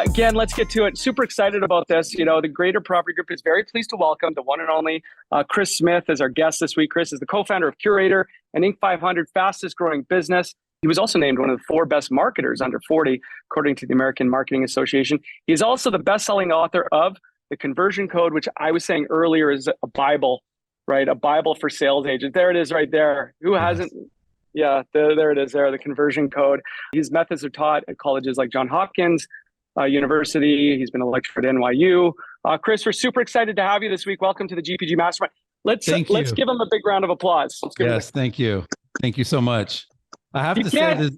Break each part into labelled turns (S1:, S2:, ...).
S1: Again, let's get to it. Super excited about this. You know, the Greater Property Group is very pleased to welcome the one and only Chris Smith as our guest this week. Chris is the co-founder of Curaytor, an Inc. 500 fastest growing business. He was also named one of the 4 best marketers under 40, according to the American Marketing Association. He's also the best-selling author of The Conversion Code, which I was saying earlier is a Bible, right? A Bible for sales agents. There it is right there. Who hasn't? Yeah, there it is there, The Conversion Code. His methods are taught at colleges like Johns Hopkins University. He's been a lecturer at NYU. Chris, we're super excited to have you this week. Welcome to the GPG Mastermind. Let's give him a big round of applause.
S2: Thank you. Thank you so much. I have to say this,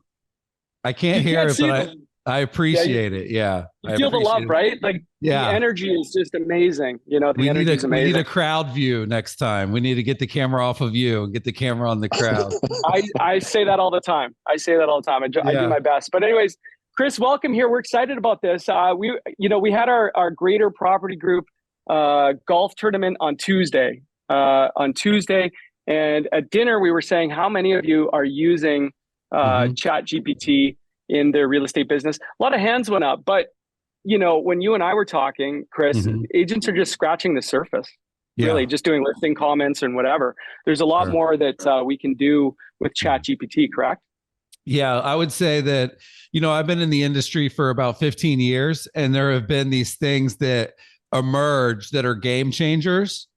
S2: I can't hear it, but I appreciate it. Yeah.
S1: You feel the love, right? Like the energy is just amazing. You know, the energy is amazing.
S2: We need a crowd view next time. We need to get the camera off of you and get the camera on the crowd.
S1: I say that all the time. I do my best. But anyways, Chris, welcome here. We're excited about this. We had our Greater Property Group golf tournament on Tuesday. And at dinner, we were saying how many of you are using Chat GPT in their real estate business. A lot of hands went up, but you know, when you and I were talking, Chris, agents are just scratching the surface. Really, just doing listing comments and whatever. There's a lot more that we can do with Chat GPT, correct?
S2: Yeah, I would say that, you know, I've been in the industry for about 15 years, and there have been these things that emerge that are game changers.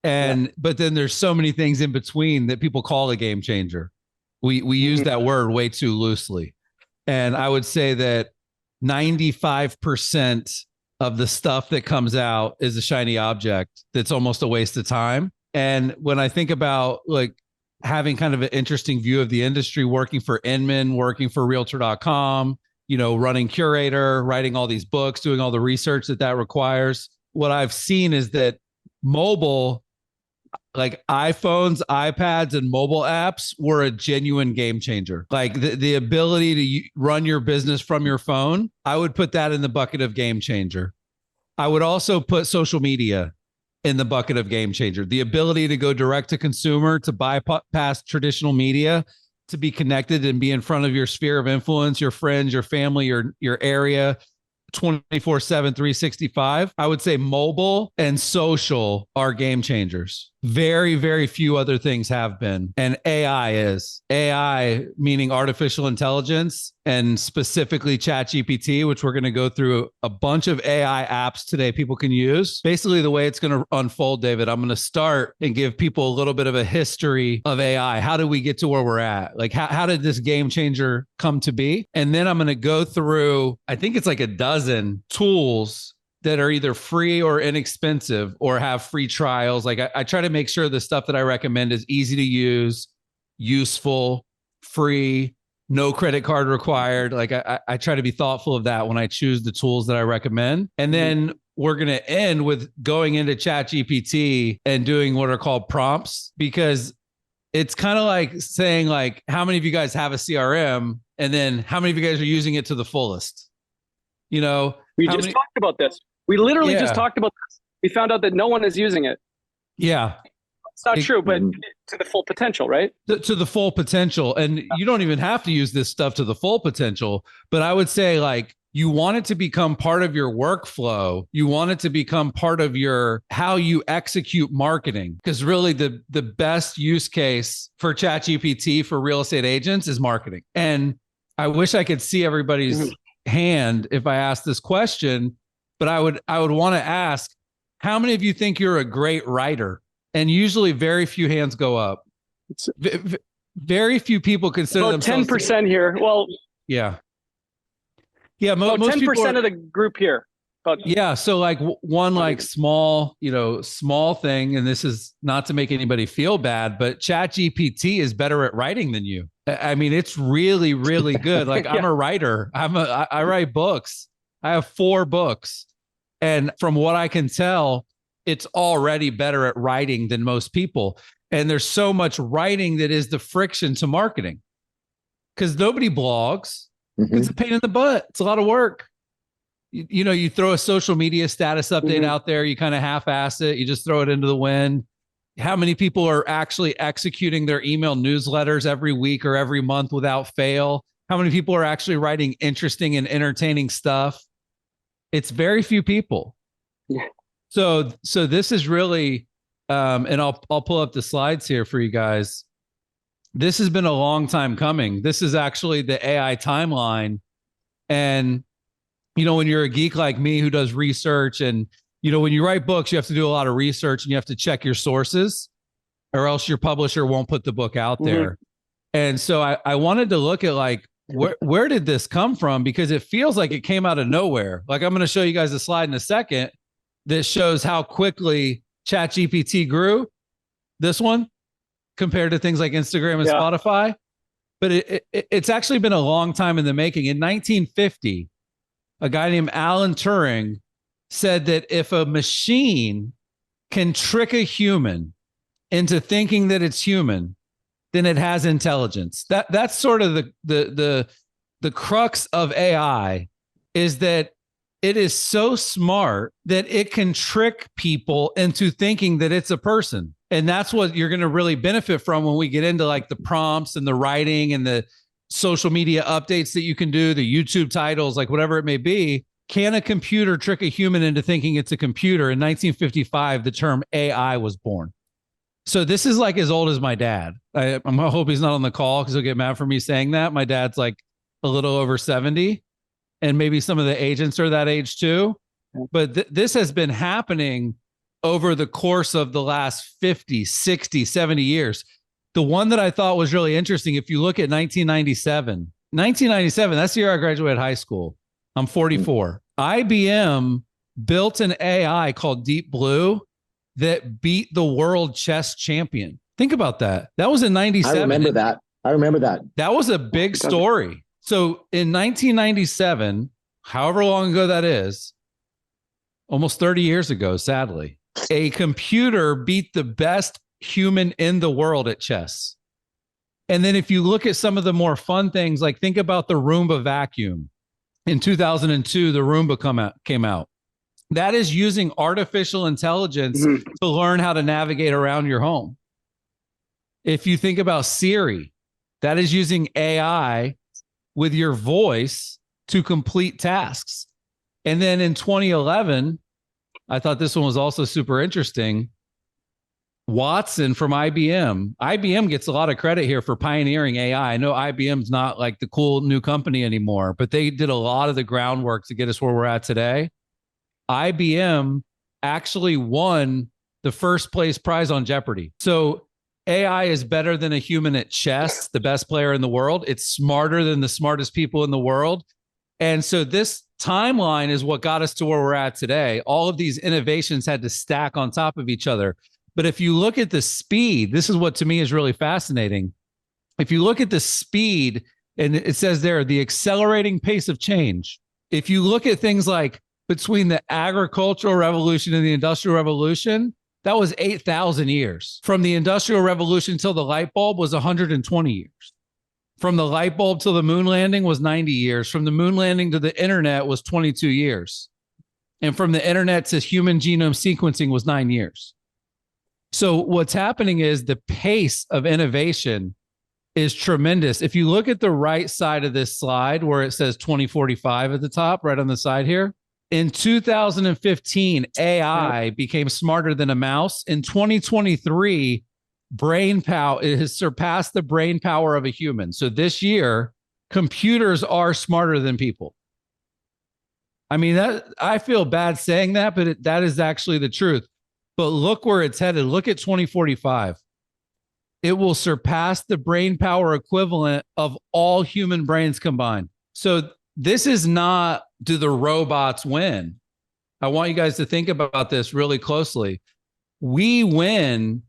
S2: But then there's so many things in between that people call a game changer. We use that word way too loosely. And I would say that 95% of the stuff that comes out is a shiny object that's almost a waste of time. And when I think about like having kind of an interesting view of the industry, working for Inman, working for Realtor.com, you know, running Curaytor, writing all these books, doing all the research that requires, what I've seen is that mobile, like iPhones, iPads, and mobile apps were a genuine game changer. Like the ability to run your business from your phone, I would put that in the bucket of game changer. I would also put social media in the bucket of game changer. The ability to go direct to consumer, to bypass traditional media, to be connected and be in front of your sphere of influence, your friends, your family, your area, 24/7, 365. I would say mobile and social are game changers. Very, very few other things have been. And AI meaning artificial intelligence, and specifically Chat GPT, which we're going to go through a bunch of AI apps today people can use. Basically, the way it's going to unfold, David, I'm going to start and give people a little bit of a history of AI. How did we get to where we're at? Like, how did this game changer come to be? And then I'm going to go through, I think it's like a dozen tools that are either free or inexpensive or have free trials. Like I try to make sure the stuff that I recommend is easy to use, useful, free, no credit card required. Like I try to be thoughtful of that when I choose the tools that I recommend. And then we're going to end with going into Chat GPT and doing what are called prompts, because it's kind of like saying like, how many of you guys have a CRM? And then how many of you guys are using it to the fullest? You know,
S1: we just talked about this. We literally just talked about this. We found out that no one is using it.
S2: Yeah.
S1: It's not true, but to the full potential, right?
S2: To the full potential. And you don't even have to use this stuff to the full potential. But I would say like, you want it to become part of your workflow. You want it to become part of your how you execute marketing. Because really the best use case for ChatGPT for real estate agents is marketing. And I wish I could see everybody's hand if I asked this question, but I would want to ask, how many of you think you're a great writer? And usually very few hands go up. Very few people consider
S1: about
S2: themselves
S1: 10% here. Well,
S2: yeah.
S1: Most 10% of the group here.
S2: So like one like small thing, and this is not to make anybody feel bad, but Chat GPT is better at writing than you. I mean, it's really, really good. Like I'm a writer. I write books. I have 4 books. And from what I can tell, it's already better at writing than most people. And there's so much writing that is the friction to marketing because nobody blogs. It's a pain in the butt. It's a lot of work. You throw a social media status update out there, you kind of half-ass it, you just throw it into the wind. How many people are actually executing their email newsletters every week or every month without fail? How many people are actually writing interesting and entertaining stuff? It's very few people.
S1: Yeah.
S2: So this is really, and I'll pull up the slides here for you guys. This has been a long time coming. This is actually the AI timeline. And, when you're a geek like me who does research and, when you write books, you have to do a lot of research and you have to check your sources or else your publisher won't put the book out there. And so I wanted to look at like, where did this come from? Because it feels like it came out of nowhere. Like I'm going to show you guys a slide in a second that shows how quickly Chat GPT grew. This one compared to things like Instagram and Spotify. But it's actually been a long time in the making. In 1950, a guy named Alan Turing said that if a machine can trick a human into thinking that it's human, then it has intelligence. That's sort of the crux of AI, is that it is so smart that it can trick people into thinking that it's a person. And that's what you're going to really benefit from when we get into like the prompts and the writing and the social media updates that you can do, the YouTube titles, like whatever it may be. Can a computer trick a human into thinking it's a computer? In 1955, the term AI was born. So this is like as old as my dad. I hope he's not on the call because he'll get mad for me saying that. My dad's like a little over 70, and maybe some of the agents are that age too. But this has been happening over the course of the last 50, 60, 70 years. The one that I thought was really interesting, if you look at 1997, that's the year I graduated high school. I'm 44. IBM built an AI called Deep Blue that beat the world chess champion. Think about that. That was in 97.
S3: I remember that.
S2: That was a big story. So in 1997, however long ago that is, almost 30 years ago, sadly, a computer beat the best human in the world at chess. And then if you look at some of the more fun things, like think about the Roomba vacuum. In 2002, the Roomba came out. That is using artificial intelligence to learn how to navigate around your home. If you think about Siri, that is using AI with your voice to complete tasks. And then in 2011, I thought this one was also super interesting. Watson from IBM. IBM gets a lot of credit here for pioneering AI. I know IBM's not like the cool new company anymore, but they did a lot of the groundwork to get us where we're at today. IBM actually won the first place prize on Jeopardy. So AI is better than a human at chess, the best player in the world. It's smarter than the smartest people in the world. And so this timeline is what got us to where we're at today. All of these innovations had to stack on top of each other. But if you look at the speed, this is what to me is really fascinating. If you look at the speed, and it says there, the accelerating pace of change. If you look at things like between the agricultural revolution and the industrial revolution, that was 8,000 years. From the industrial revolution till the light bulb was 120 years. From the light bulb till the moon landing was 90 years. From the moon landing to the internet was 22 years. And from the internet to human genome sequencing was 9 years. So what's happening is the pace of innovation is tremendous. If you look at the right side of this slide where it says 2045 at the top, right on the side here, in 2015, AI became smarter than a mouse. In 2023, brain power, it has surpassed the brain power of a human. So this year, computers are smarter than people. I mean, I feel bad saying that, but that is actually the truth. But look where it's headed. Look at 2045. It will surpass the brain power equivalent of all human brains combined. So this is not, do the robots win? I want you guys to think about this really closely. We win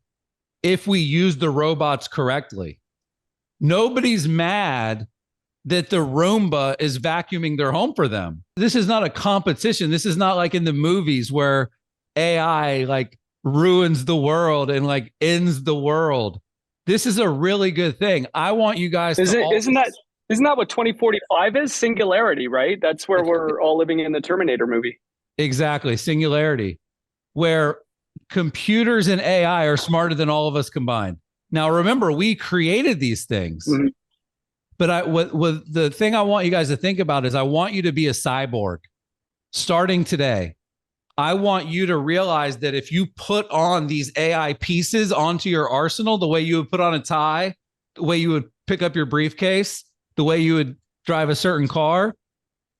S2: if we use the robots correctly. Nobody's mad that the Roomba is vacuuming their home for them. This is not a competition. This is not like in the movies where AI like ruins the world and like ends the world. This is a really good thing. I want you guys
S1: Isn't that what 2045 is? Singularity, right? That's where we're all living in the Terminator movie.
S2: Exactly. Singularity, where computers and AI are smarter than all of us combined. Now, remember, we created these things. Mm-hmm. But what the thing I want you guys to think about is I want you to be a cyborg starting today. I want you to realize that if you put on these AI pieces onto your arsenal, the way you would put on a tie, the way you would pick up your briefcase, the way you would drive a certain car,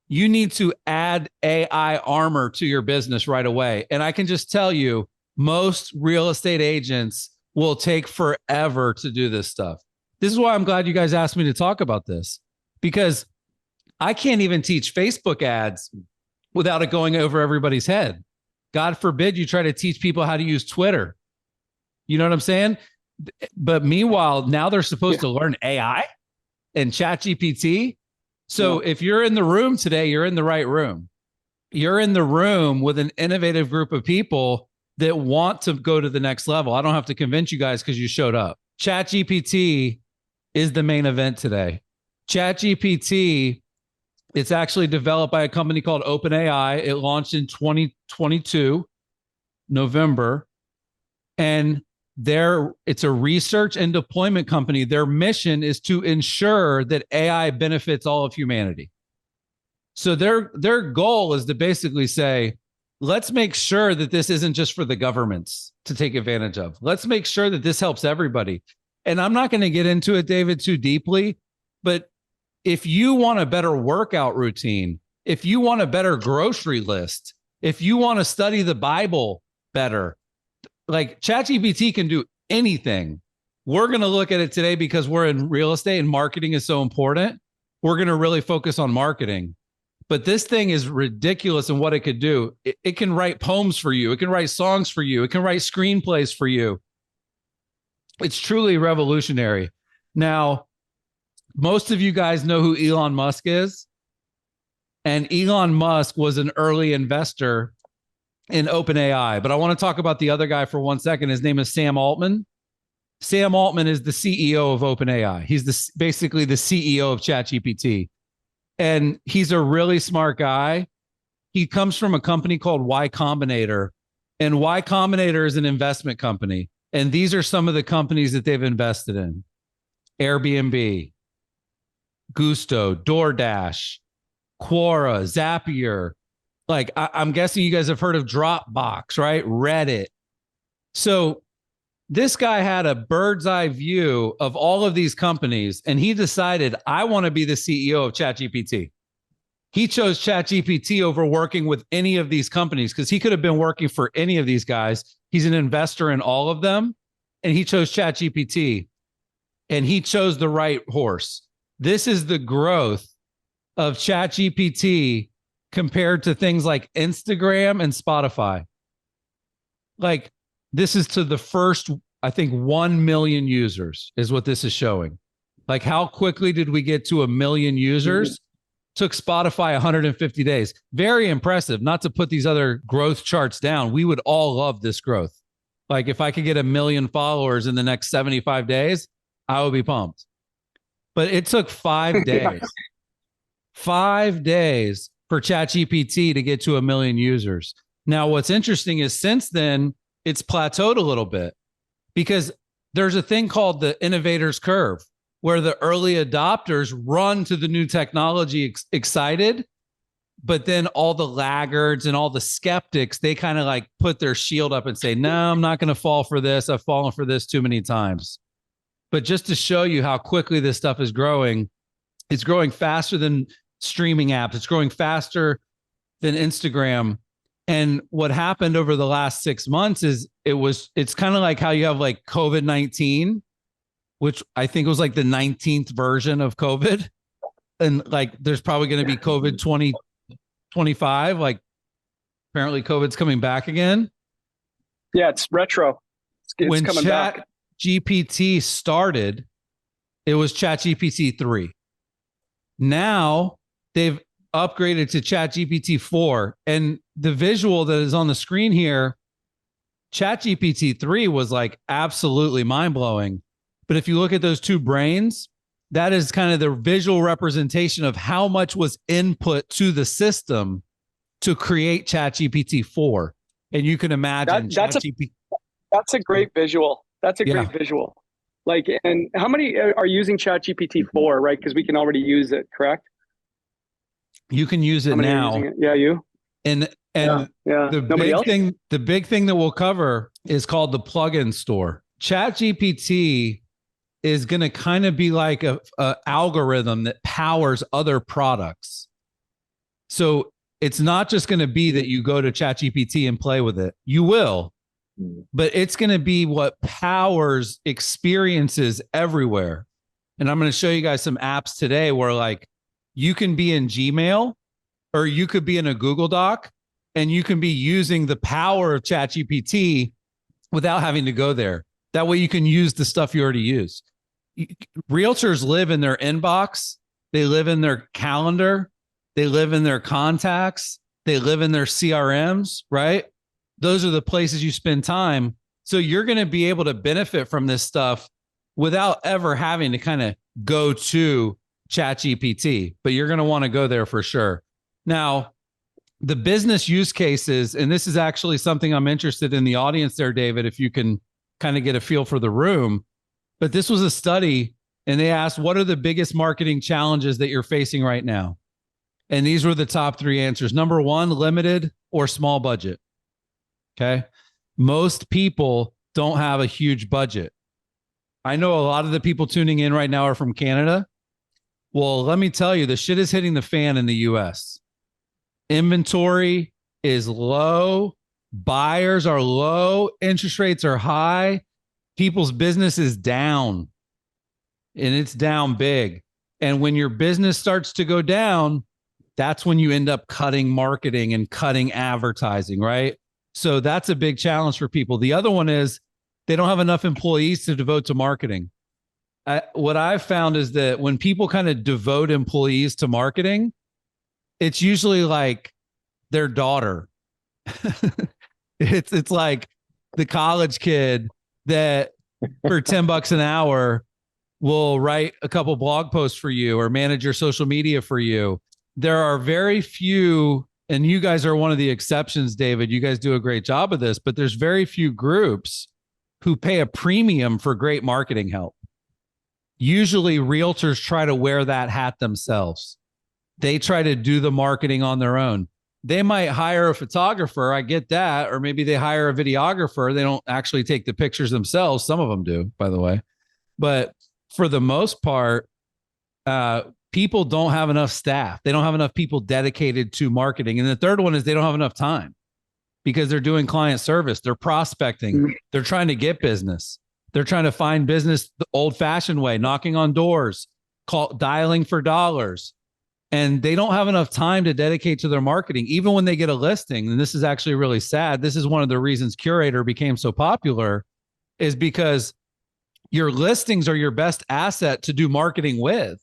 S2: you need to add AI armor to your business right away. And I can just tell you, most real estate agents will take forever to do this stuff. This is why I'm glad you guys asked me to talk about this, because I can't even teach Facebook ads without it going over everybody's head. God forbid you try to teach people how to use Twitter. You know what I'm saying? But meanwhile, now they're supposed to learn AI and Chat GPT. So if you're in the room today, you're in the right room. You're in the room with an innovative group of people that want to go to the next level. I don't have to convince you guys because you showed up. Chat GPT is the main event today. Chat GPT, it's actually developed by a company called OpenAI. It launched in 2022, November. And it's a research and deployment company. Their mission is to ensure that AI benefits all of humanity. So their goal is to basically say, let's make sure that this isn't just for the governments to take advantage of. Let's make sure that this helps everybody. And I'm not going to get into it, David, too deeply, but if you want a better workout routine, if you want a better grocery list, if you want to study the Bible better, like ChatGPT can do anything. We're going to look at it today because we're in real estate and marketing is so important. We're going to really focus on marketing. But this thing is ridiculous in what it could do. It can write poems for you. It can write songs for you. It can write screenplays for you. It's truly revolutionary. Now, most of you guys know who Elon Musk is. And Elon Musk was an early investor in OpenAI. But I want to talk about the other guy for 1 second. His name is Sam Altman. Sam Altman is the CEO of OpenAI. He's basically the CEO of ChatGPT. And he's a really smart guy. He comes from a company called Y Combinator. And Y Combinator is an investment company. And these are some of the companies that they've invested in: Airbnb, Gusto, DoorDash, Quora, Zapier. Like, I'm guessing you guys have heard of Dropbox, right? Reddit. So this guy had a bird's eye view of all of these companies, and he decided, I want to be the CEO of ChatGPT. He chose ChatGPT over working with any of these companies because he could have been working for any of these guys. He's an investor in all of them, and he chose ChatGPT, and he chose the right horse. This is the growth of ChatGPT compared to things like Instagram and Spotify. Like, this is to the first, I think, 1 million users is what this is showing. Like, how quickly did we get to 1 million users? Took Spotify 150 days. Very impressive. Not to put these other growth charts down. We would all love this growth. Like, if I could get 1 million followers in the next 75 days, I would be pumped. But it took 5 days. 5 days for ChatGPT to get to 1 million users. Now, what's interesting is since then, it's plateaued a little bit because there's a thing called the innovator's curve where the early adopters run to the new technology excited, but then all the laggards and all the skeptics, they kind of like put their shield up and say, no, I'm not going to fall for this. I've fallen for this too many times. But just to show you how quickly this stuff is growing, it's growing faster than streaming apps. It's growing faster than Instagram. And what happened over the last 6 months is it's kind of like how you have like COVID-19, which I think was like the 19th version of COVID. And like, there's probably going to be COVID 2025. Like, apparently COVID's coming back again.
S1: Yeah, it's retro. It's
S2: when
S1: coming back.
S2: Chat GPT started, it was Chat GPT 3. Now they've upgraded to Chat GPT 4. And the visual that is on the screen here Chat GPT 3 was like absolutely mind blowing. But if you look at those two brains, that is kind of the visual representation of how much was input to the system to create Chat GPT 4. And you can imagine
S1: that's a great visual. That's a great visual. Like, and how many are using Chat GPT 4, right? Because we can already use it, correct?
S2: You can use it now.
S1: Yeah, you.
S2: And the big thing that we'll cover is called the plugin store. Chat GPT is going to kind of be like a algorithm that powers other products. So it's not just going to be that you go to Chat GPT and play with it. You will, but it's going to be what powers experiences everywhere. And I'm going to show you guys some apps today where like you can be in Gmail or you could be in a Google Doc and you can be using the power of Chat GPT without having to go there. That way you can use the stuff you already use. Realtors live in their inbox. They live in their calendar. They live in their contacts. They live in their CRMs, right? Those are the places you spend time. So you're going to be able to benefit from this stuff without ever having to kind of go to ChatGPT, but you're going to want to go there for sure. Now, the business use cases, and this is actually something I'm interested in the audience there, David, if you can kind of get a feel for the room. But this was a study, and they asked, what are the biggest marketing challenges that you're facing right now? And these were the top three answers. Number one, limited or small budget. Okay. Most people don't have a huge budget. I know a lot of the people tuning in right now are from Canada. Well, let me tell you, the shit is hitting the fan in the US. Inventory is low. Buyers are low. Interest rates are high. People's business is down, and it's down big. And when your business starts to go down, that's when you end up cutting marketing and cutting advertising, right? So that's a big challenge for people. The other one is they don't have enough employees to devote to marketing. What I've found is that when people kind of devote employees to marketing, it's usually like their daughter. It's like the college kid that for $10 an hour will write a couple blog posts for you or manage your social media for you. There are very few, and you guys are one of the exceptions, David. You guys do a great job of this, but there's very few groups who pay a premium for great marketing help. Usually realtors try to wear that hat themselves. They try to do the marketing on their own. They might hire a photographer. I get that. Or maybe they hire a videographer. They don't actually take the pictures themselves. Some of them do, by the way. But for the most part, people don't have enough staff. They don't have enough people dedicated to marketing. And the third one is they don't have enough time because they're doing client service. They're prospecting. They're trying to get business. They're trying to find business the old-fashioned way, knocking on doors, dialing for dollars. And they don't have enough time to dedicate to their marketing, even when they get a listing. And this is actually really sad. This is one of the reasons Curaytor became so popular, is because your listings are your best asset to do marketing with.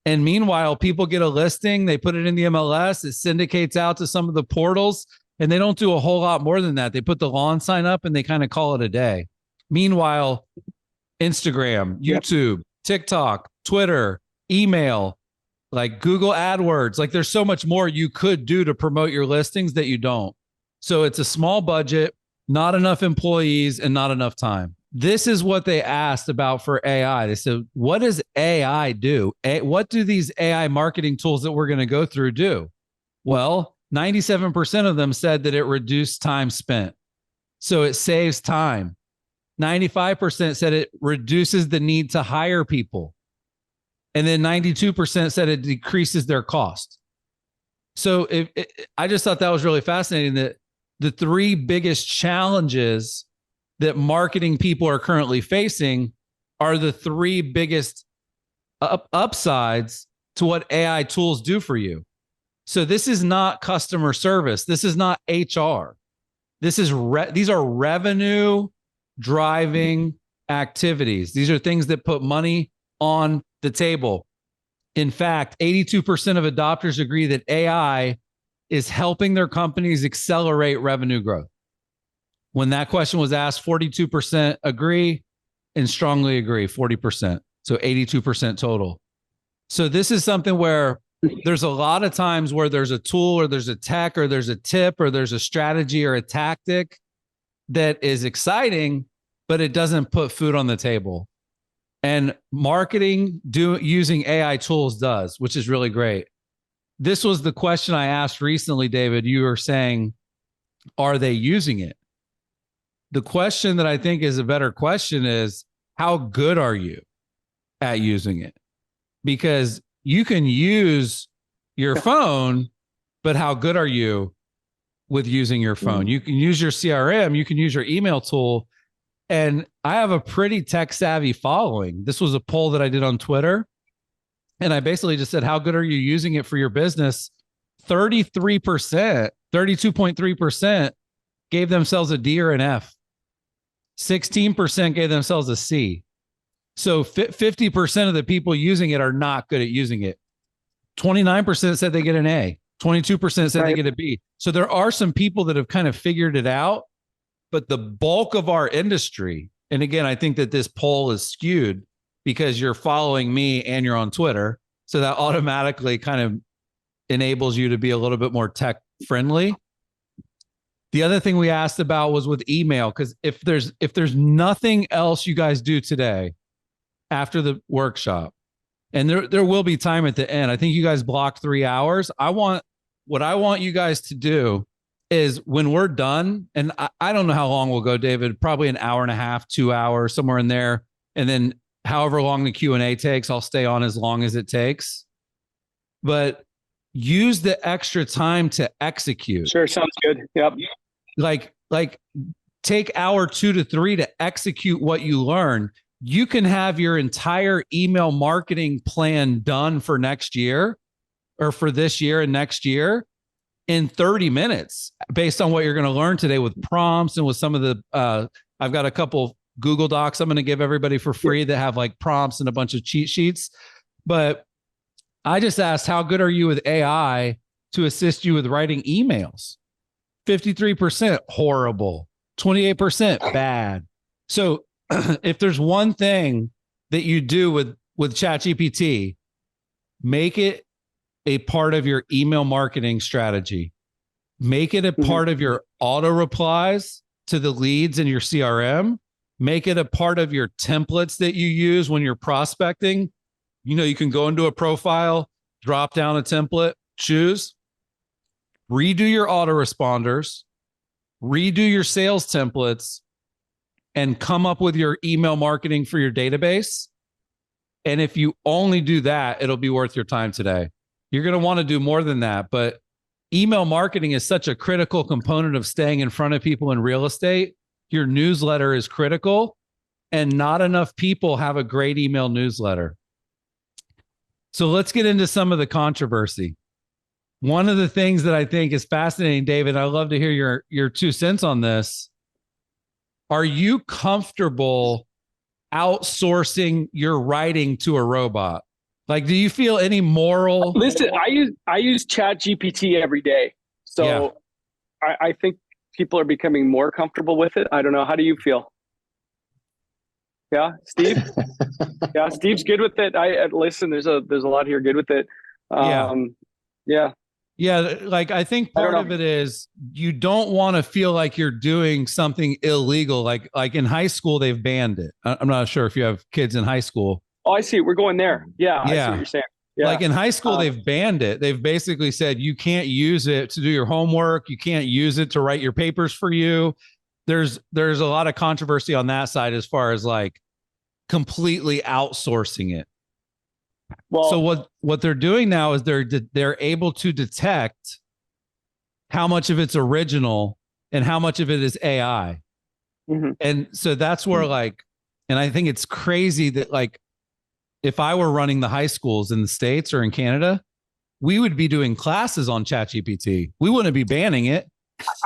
S2: And meanwhile, people get a listing, they put it in the MLS, it syndicates out to some of the portals, and they don't do a whole lot more than that. They put the lawn sign up and they kind of call it a day. Meanwhile, Instagram, YouTube, TikTok, Twitter, email, like Google AdWords, like there's so much more you could do to promote your listings that you don't. So it's a small budget, not enough employees, and not enough time. This is what they asked about for AI. They said, what does AI do? What do these AI marketing tools that we're going to go through do? Well, 97% of them said that it reduced time spent. So it saves time. 95% said it reduces the need to hire people. And then 92% said it decreases their cost. So I just thought that was really fascinating, that the three biggest challenges that marketing people are currently facing are the three biggest upsides to what AI tools do for you. So this is not customer service. This is not HR. These are revenue driving activities. These are things that put money on the table. In fact, 82% of adopters agree that AI is helping their companies accelerate revenue growth. When that question was asked, 42% agree and strongly agree, 40%. So 82% total. So this is something where there's a lot of times where there's a tool or there's a tech or there's a tip or there's a strategy or a tactic that is exciting, but it doesn't put food on the table. And marketing using AI tools does, which is really great. This was the question I asked recently, David. You were saying, are they using it? The question that I think is a better question is, how good are you at using it? Because you can use your phone, but how good are you with using your phone? You can use your CRM, you can use your email tool. And I have a pretty tech savvy following. This was a poll that I did on Twitter. And I basically just said, how good are you using it for your business? 33%, 32.3% gave themselves a D or an F. 16% gave themselves a C. So 50% of the people using it are not good at using it. 29% said they get an A. 22% said they get a B. So there are some people that have kind of figured it out, but the bulk of our industry, and again, I think that this poll is skewed because you're following me and you're on Twitter. So that automatically kind of enables you to be a little bit more tech friendly. The other thing we asked about was with email, because if there's nothing else you guys do today after the workshop, and there will be time at the end. I think you guys blocked 3 hours. What I want you guys to do is when we're done, and I don't know how long we'll go, David, probably an hour and a half, 2 hours, somewhere in there. And then however long the Q&A takes, I'll stay on as long as it takes. But use the extra time to execute.
S1: Sure, sounds good. Yep.
S2: Like take hour 2 to 3 to execute what you learn. You can have your entire email marketing plan done for next year or for this year and next year in 30 minutes based on what you're going to learn today with prompts and with some of the, I've got a couple Google Docs I'm going to give everybody for free that have like prompts and a bunch of cheat sheets. But I just asked, how good are you with AI to assist you with writing emails? 53% horrible, 28% bad. So if there's one thing that you do with Chat GPT, make it a part of your email marketing strategy. Make it a part of your auto replies to the leads in your CRM. Make it a part of your templates that you use when you're prospecting. You know, you can go into a profile, drop down a template, choose, redo your autoresponders, redo your sales templates, and come up with your email marketing for your database. And if you only do that, it'll be worth your time today. You're going to want to do more than that, but email marketing is such a critical component of staying in front of people in real estate. Your newsletter is critical, and not enough people have a great email newsletter. So let's get into some of the controversy. One of the things that I think is fascinating, David, I'd love to hear your 2 cents on this. Are you comfortable outsourcing your writing to a robot? Like, do you feel any moral?
S1: Listen, I use Chat GPT every day. So yeah. I think people are becoming more comfortable with it. I don't know. How do you feel? Yeah, Steve? Yeah, Steve's good with it. Listen, there's a lot here good with it.
S2: Yeah, like I think part of it is you don't want to feel like you're doing something illegal. Like in high school, they've banned it. I'm not sure if you have kids in high school.
S1: Oh, I see. We're going there. Yeah, I see what you're saying. Yeah.
S2: Like in high school, they've banned it. They've basically said you can't use it to do your homework. You can't use it to write your papers for you. There's a lot of controversy on that side as far as like completely outsourcing it. Well, so what they're doing now is they're able to detect how much of it's original and how much of it is AI. And so that's where like, and I think it's crazy that like, if I were running the high schools in the States or in Canada, we would be doing classes on Chat GPT. We wouldn't be banning it.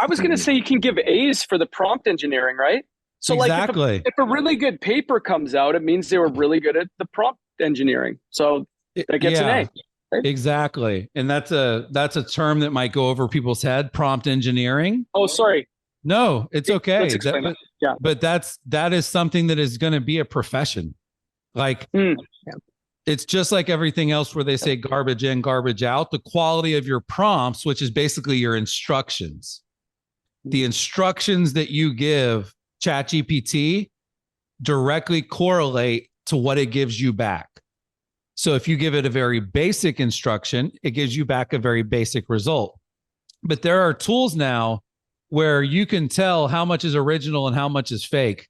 S1: I was going to say you can give A's for the prompt engineering, right? So
S2: exactly.
S1: Like if a really good paper comes out, it means they were really good at the prompt engineering. So that gets an A. Right?
S2: Exactly. And that's a term that might go over people's head, prompt engineering.
S1: Oh, sorry.
S2: No, it's okay.
S1: Let's explain that. Yeah.
S2: But that is something that is going to be a profession. Like it's just like everything else where they say garbage in, garbage out. The quality of your prompts, which is basically your instructions, the instructions that you give Chat GPT directly correlate to what it gives you back. So if you give it a very basic instruction, it gives you back a very basic result. But there are tools now where you can tell how much is original and how much is fake.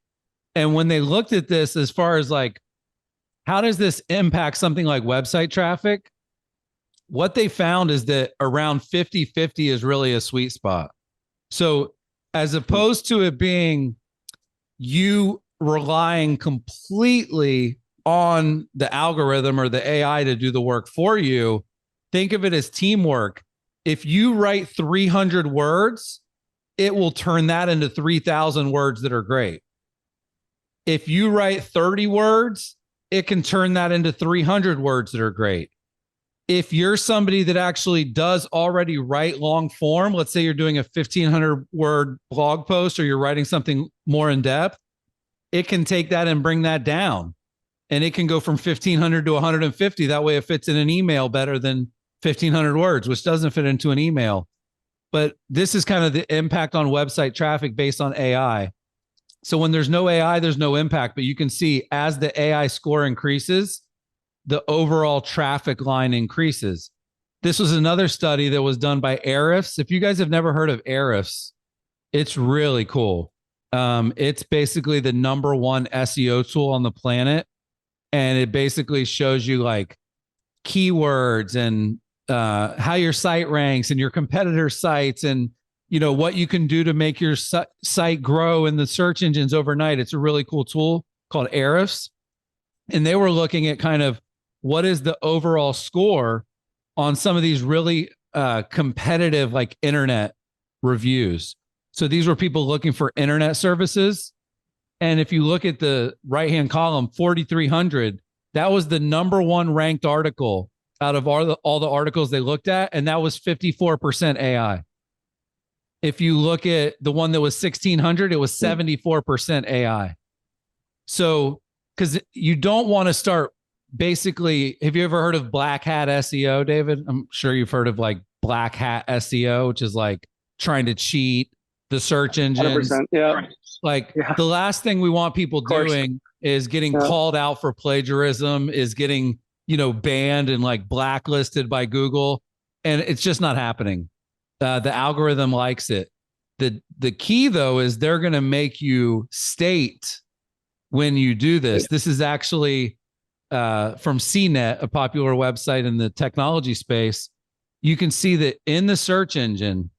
S2: And when they looked at this as far as like, how does this impact something like website traffic? What they found is that around 50-50 is really a sweet spot. So as opposed to it being you relying completely on the algorithm or the AI to do the work for you, think of it as teamwork. If you write 300 words, it will turn that into 3,000 words that are great. If you write 30 words, it can turn that into 300 words that are great. If you're somebody that actually does already write long form, let's say you're doing a 1,500 word blog post or you're writing something more in depth, it can take that and bring that down. And it can go from 1,500 to 150. That way it fits in an email better than 1,500 words, which doesn't fit into an email. But this is kind of the impact on website traffic based on AI. So when there's no AI, there's no impact. But you can see as the AI score increases, the overall traffic line increases. This was another study that was done by Ahrefs. If you guys have never heard of Ahrefs, it's really cool. It's basically the #1 SEO tool on the planet. And it basically shows you like keywords and how your site ranks and your competitor sites and what you can do to make your site grow in the search engines overnight. It's a really cool tool called Ahrefs. And they were looking at kind of what is the overall score on some of these really competitive like internet reviews. So these were people looking for internet services. And if you look at the right-hand column, 4,300, that was the #1 ranked article out of all the articles they looked at. And that was 54% AI. If you look at the one that was 1,600, it was 74% AI. So, because you don't want to start basically, have you ever heard of black hat SEO, David? I'm sure you've heard of like black hat SEO, which is like trying to cheat the search engines.
S1: 100%, yeah.
S2: Like the last thing we want people doing is getting called out for plagiarism, is getting, banned and like blacklisted by Google. And it's just not happening. The algorithm likes it. The key though, is they're going to make you state when you do this. This is actually from CNET, a popular website in the technology space. You can see that in the search engine,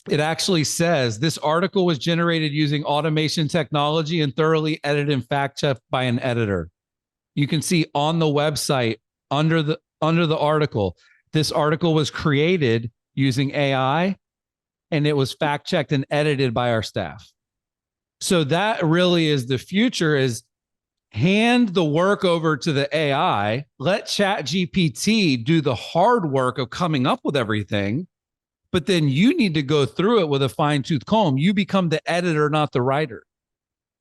S2: it actually says this article was generated using automation technology and thoroughly edited and fact-checked by an editor. You can see on the website under the article, this article was created using AI and it was fact-checked and edited by our staff. So that really is the future, is hand the work over to the AI, let Chat GPT do the hard work of coming up with everything. But then you need to go through it with a fine-tooth comb. You become the editor, not the writer.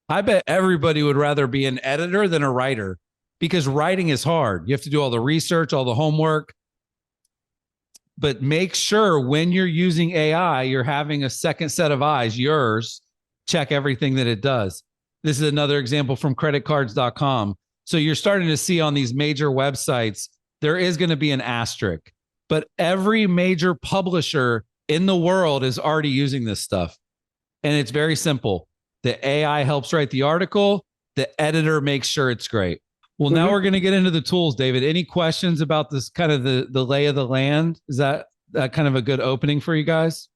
S2: I bet everybody would rather be an editor than a writer, because writing is hard. You have to do all the research, all the homework. But make sure when you're using AI, you're having a second set of eyes, yours, check everything that it does. This is another example from creditcards.com. So you're starting to see on these major websites, there is going to be an asterisk. But every major publisher in the world is already using this stuff. And it's very simple. The AI helps write the article. The editor makes sure it's great. Well, now we're going to get into the tools, David. Any questions about this kind of the lay of the land? Is that kind of a good opening for you guys?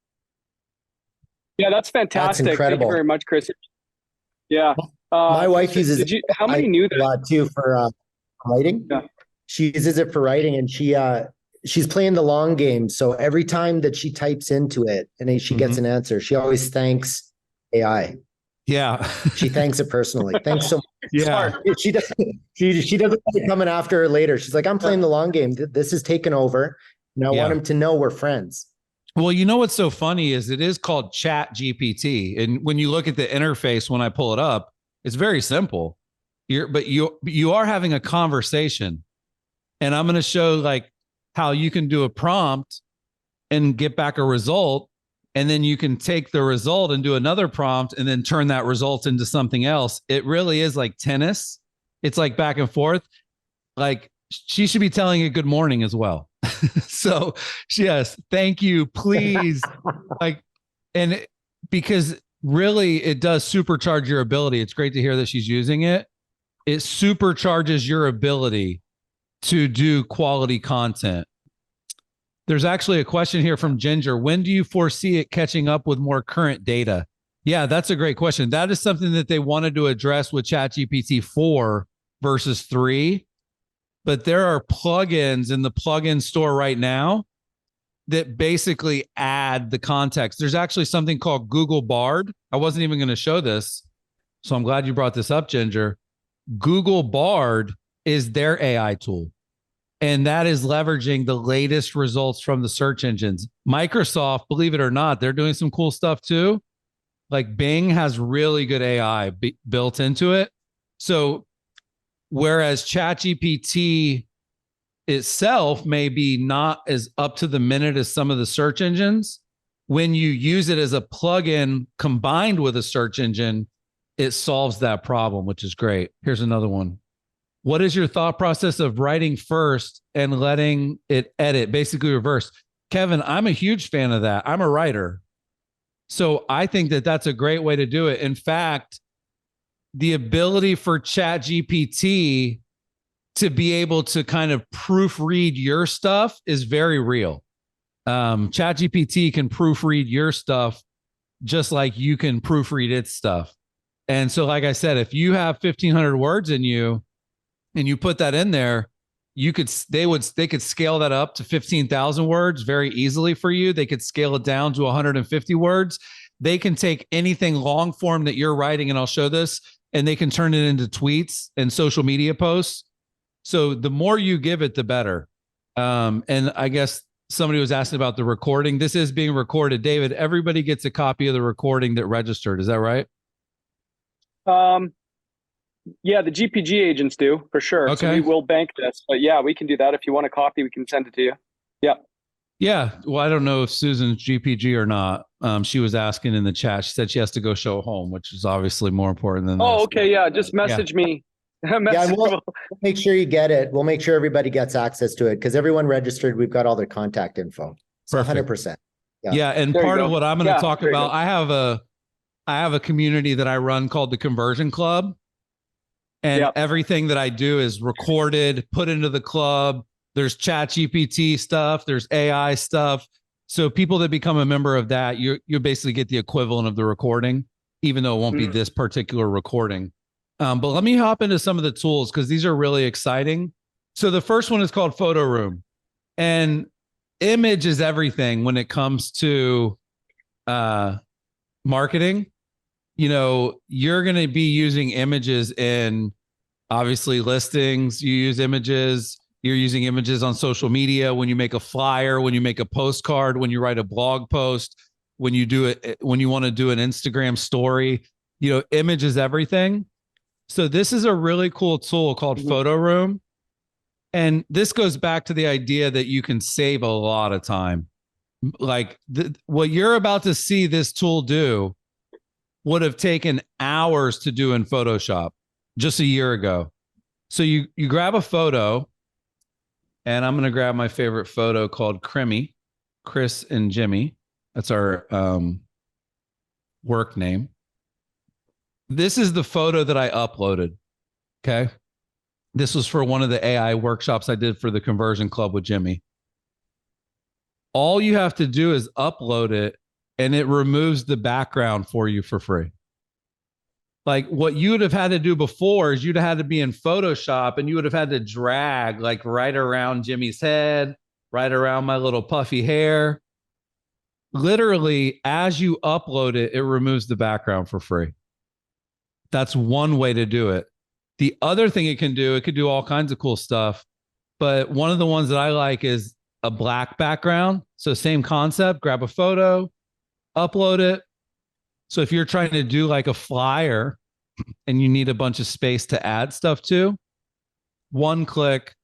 S1: Yeah, that's fantastic.
S3: That's incredible.
S1: Thank you very much, Chris. Yeah.
S3: My wife uses
S1: how many knew that?
S3: a lot too for writing.
S1: Yeah.
S3: She uses it for writing, and she's playing the long game. So every time that she types into it and she gets an answer, she always thanks AI.
S2: Yeah.
S3: She thanks it personally. Thanks so much.
S2: Yeah.
S3: She doesn't want it coming after her later. She's like, I'm playing the long game. This is taken over. And I want him to know we're friends.
S2: Well, you know what's so funny is it is called Chat GPT, and when you look at the interface when I pull it up, it's very simple. You are having a conversation, and I'm going to show like how you can do a prompt and get back a result, and then you can take the result and do another prompt and then turn that result into something else. It really is like tennis. It's like back and forth. Like she should be telling you good morning as well. So yes, thank you, please. Like, and because really it does supercharge your ability. It's great to hear that she's using it. It supercharges your ability to do quality content. There's actually a question here from Ginger. When do you foresee it catching up with more current data? Yeah, that's a great question. That is something that they wanted to address with ChatGPT 4 versus 3. But there are plugins in the plugin store right now that basically add the context. There's actually something called Google Bard. I wasn't even going to show this, so I'm glad you brought this up, Ginger. Google Bard is their AI tool, and that is leveraging the latest results from the search engines. Microsoft, believe it or not, they're doing some cool stuff too. Like Bing has really good AI built into it. So whereas ChatGPT itself may be not as up to the minute as some of the search engines, when you use it as a plugin combined with a search engine, it solves that problem, which is great. Here's another one. What is your thought process of writing first and letting it edit, basically reverse? Kevin, I'm a huge fan of that. I'm a writer. So I think that that's a great way to do it. In fact, the ability for ChatGPT to be able to kind of proofread your stuff is very real. ChatGPT can proofread your stuff just like you can proofread its stuff. And so, like I said, if you have 1,500 words in you and you put that in there, they could scale that up to 15,000 words very easily for you. They could scale it down to 150 words. They can take anything long form that you're writing, and I'll show this, and they can turn it into tweets and social media posts. So the more you give it, the better. And I guess somebody was asking about the recording. This is being recorded. David, everybody gets a copy of the recording that registered. Is that right?
S1: Yeah, the GpG agents do for sure.
S2: Okay.
S1: So we will bank this, but yeah, we can do that. If you want a copy, we can send it to you. Yeah.
S2: Yeah. Well, I don't know if Susan's GPG or not. She was asking in the chat. She said she has to go show home, which is obviously more important than this.
S1: Okay. Yeah. Just message me.
S3: Yeah, we'll make sure you get it. We'll make sure everybody gets access to it because everyone registered. We've got all their contact info. So 100%.
S2: Yeah. And
S1: There
S2: part of what I'm going to talk about, I have a community that I run called the Conversion Club. And everything that I do is recorded, put into the club. There's Chat GPT stuff. There's AI stuff. So people that become a member of that, you basically get the equivalent of the recording, even though it won't be this particular recording. But let me hop into some of the tools because these are really exciting. So the first one is called Photo Room. And image is everything when it comes to marketing. You know, you're going to be using images in obviously listings. You use images. You're using images on social media when you make a flyer, when you make a postcard, when you write a blog post, when you do it, when you want to do an Instagram story. You know, image is everything. So this is a really cool tool called Photo Room. And this goes back to the idea that you can save a lot of time. Like what you're about to see this tool do would have taken hours to do in Photoshop just a year ago. So you grab a photo, and I'm going to grab my favorite photo called Crimmy, Chris and Jimmy. That's our work name. This is the photo that I uploaded. Okay. This was for one of the AI workshops I did for the Conversion Club with Jimmy. All you have to do is upload it, and it removes the background for you for free. Like what you would have had to do before is you'd have had to be in Photoshop, and you would have had to drag like right around Jimmy's head, right around my little puffy hair. Literally, as you upload it, it removes the background for free. That's one way to do it. The other thing it could do all kinds of cool stuff. But one of the ones that I like is a black background. So same concept, grab a photo, upload it. So if you're trying to do like a flyer and you need a bunch of space to add stuff to, one click,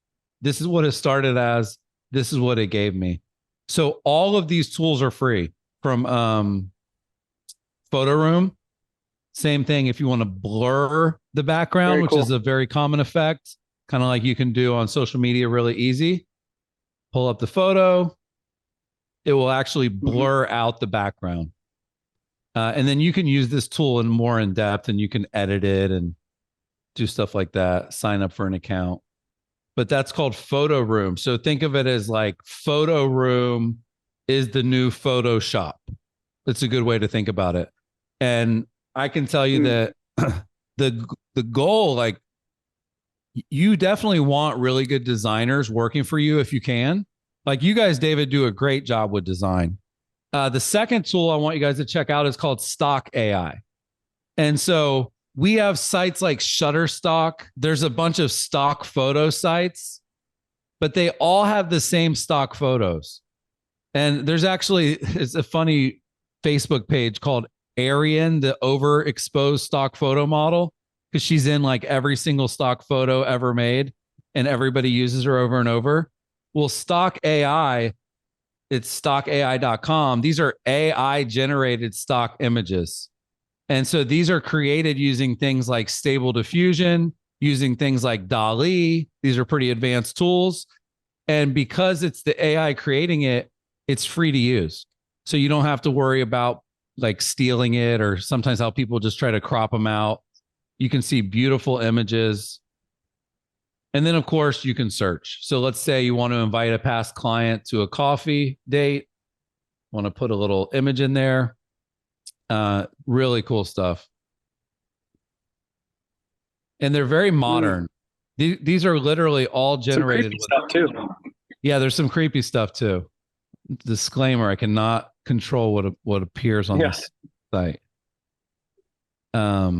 S2: this is what it started as, this is what it gave me. So all of these tools are free from Photo Room. Same thing if you want to blur the background, which is a very common effect, kind of like you can do on social media really easy. Pull up the photo. It will actually blur out the background. And then you can use this tool in more in depth and you can edit it and do stuff like that, sign up for an account. But that's called Photo Room. So think of it as like Photo Room is the new Photoshop. That's a good way to think about it. And I can tell you that the goal, like, you definitely want really good designers working for you if you can. Like you guys, David, do a great job with design. The second tool I want you guys to check out is called Stock AI. And so we have sites like Shutterstock. There's a bunch of stock photo sites, but they all have the same stock photos. And there's actually, it's a funny Facebook page called Arian, the overexposed stock photo model, because she's in like every single stock photo ever made and everybody uses her over and over. Well, Stock AI, it's stockai.com. These are AI generated stock images. And so these are created using things like Stable Diffusion, using things like DALL-E. These are pretty advanced tools. And because it's the AI creating it, it's free to use. So you don't have to worry about like stealing it, or sometimes how people just try to crop them out. You can see beautiful images. And then of course you can search. So let's say you want to invite a past client to a coffee date, want to put a little image in there. Really cool stuff. And they're very modern. These are literally all generated with
S1: stuff too.
S2: Yeah, there's some creepy stuff too. Disclaimer, I cannot control what appears on this site.
S1: Yeah.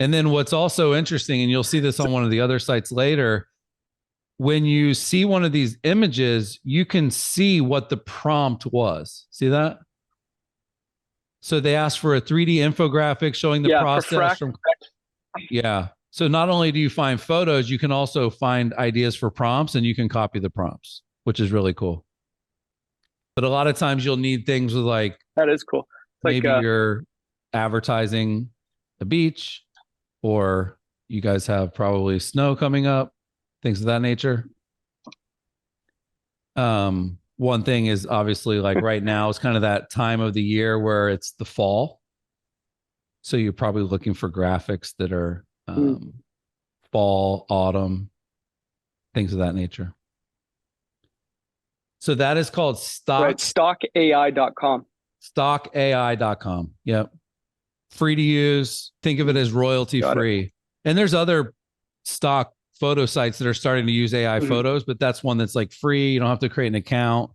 S2: And then what's also interesting, and you'll see this on one of the other sites later, when you see one of these images, you can see what the prompt was. See that? So they asked for a 3D infographic showing the process from. Yeah. So not only do you find photos, you can also find ideas for prompts, and you can copy the prompts, which is really cool. But a lot of times you'll need things with like,
S1: that is cool.
S2: Maybe you're advertising a beach, or you guys have probably snow coming up, things of that nature. One thing is obviously like right now is kind of that time of the year where it's the fall. So you're probably looking for graphics that are fall, autumn, things of that nature. So that is called
S1: stockai.com.
S2: Stockai.com. Yep. Free to use. Think of it as royalty free. And there's other stock photo sites that are starting to use AI photos, but that's one that's like free. You don't have to create an account,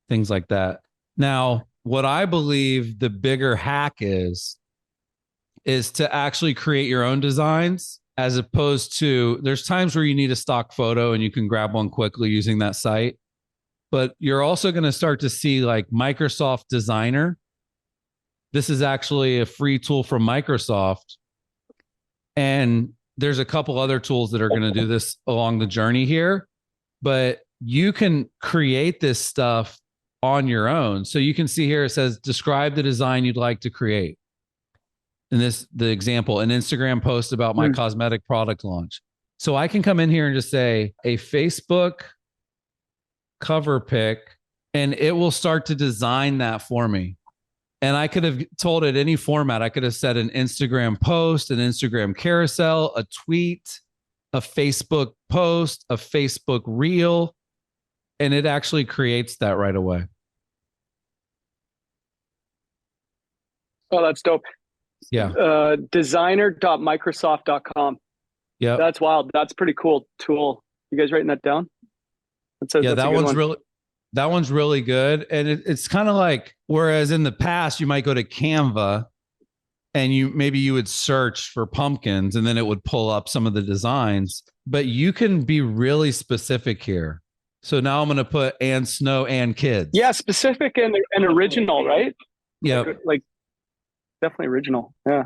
S2: things like that. Now, what I believe the bigger hack is to actually create your own designs, as opposed to, there's times where you need a stock photo and you can grab one quickly using that site. But you're also going to start to see like Microsoft Designer. This is actually a free tool from Microsoft. And there's a couple other tools that are going to do this along the journey here. But you can create this stuff on your own. So you can see here, it says, describe the design you'd like to create. And the example, an Instagram post about my cosmetic product launch. So I can come in here and just say a Facebook cover pic, and it will start to design that for me. And I could have told it any format. I could have said an Instagram post, an Instagram carousel, a tweet, a Facebook post, a Facebook reel, and it actually creates that right away.
S1: Oh, that's dope.
S2: Yeah.
S1: Designer.microsoft.com.
S2: Yeah.
S1: That's wild. That's pretty cool tool. You guys writing that down?
S2: That one's really good. And it's kind of like, whereas in the past you might go to Canva and you would search for pumpkins and then it would pull up some of the designs, but you can be really specific here. So now I'm going to put and snow and kids.
S1: Yeah, specific and original, right?
S2: Yeah.
S1: Like definitely original. Yeah.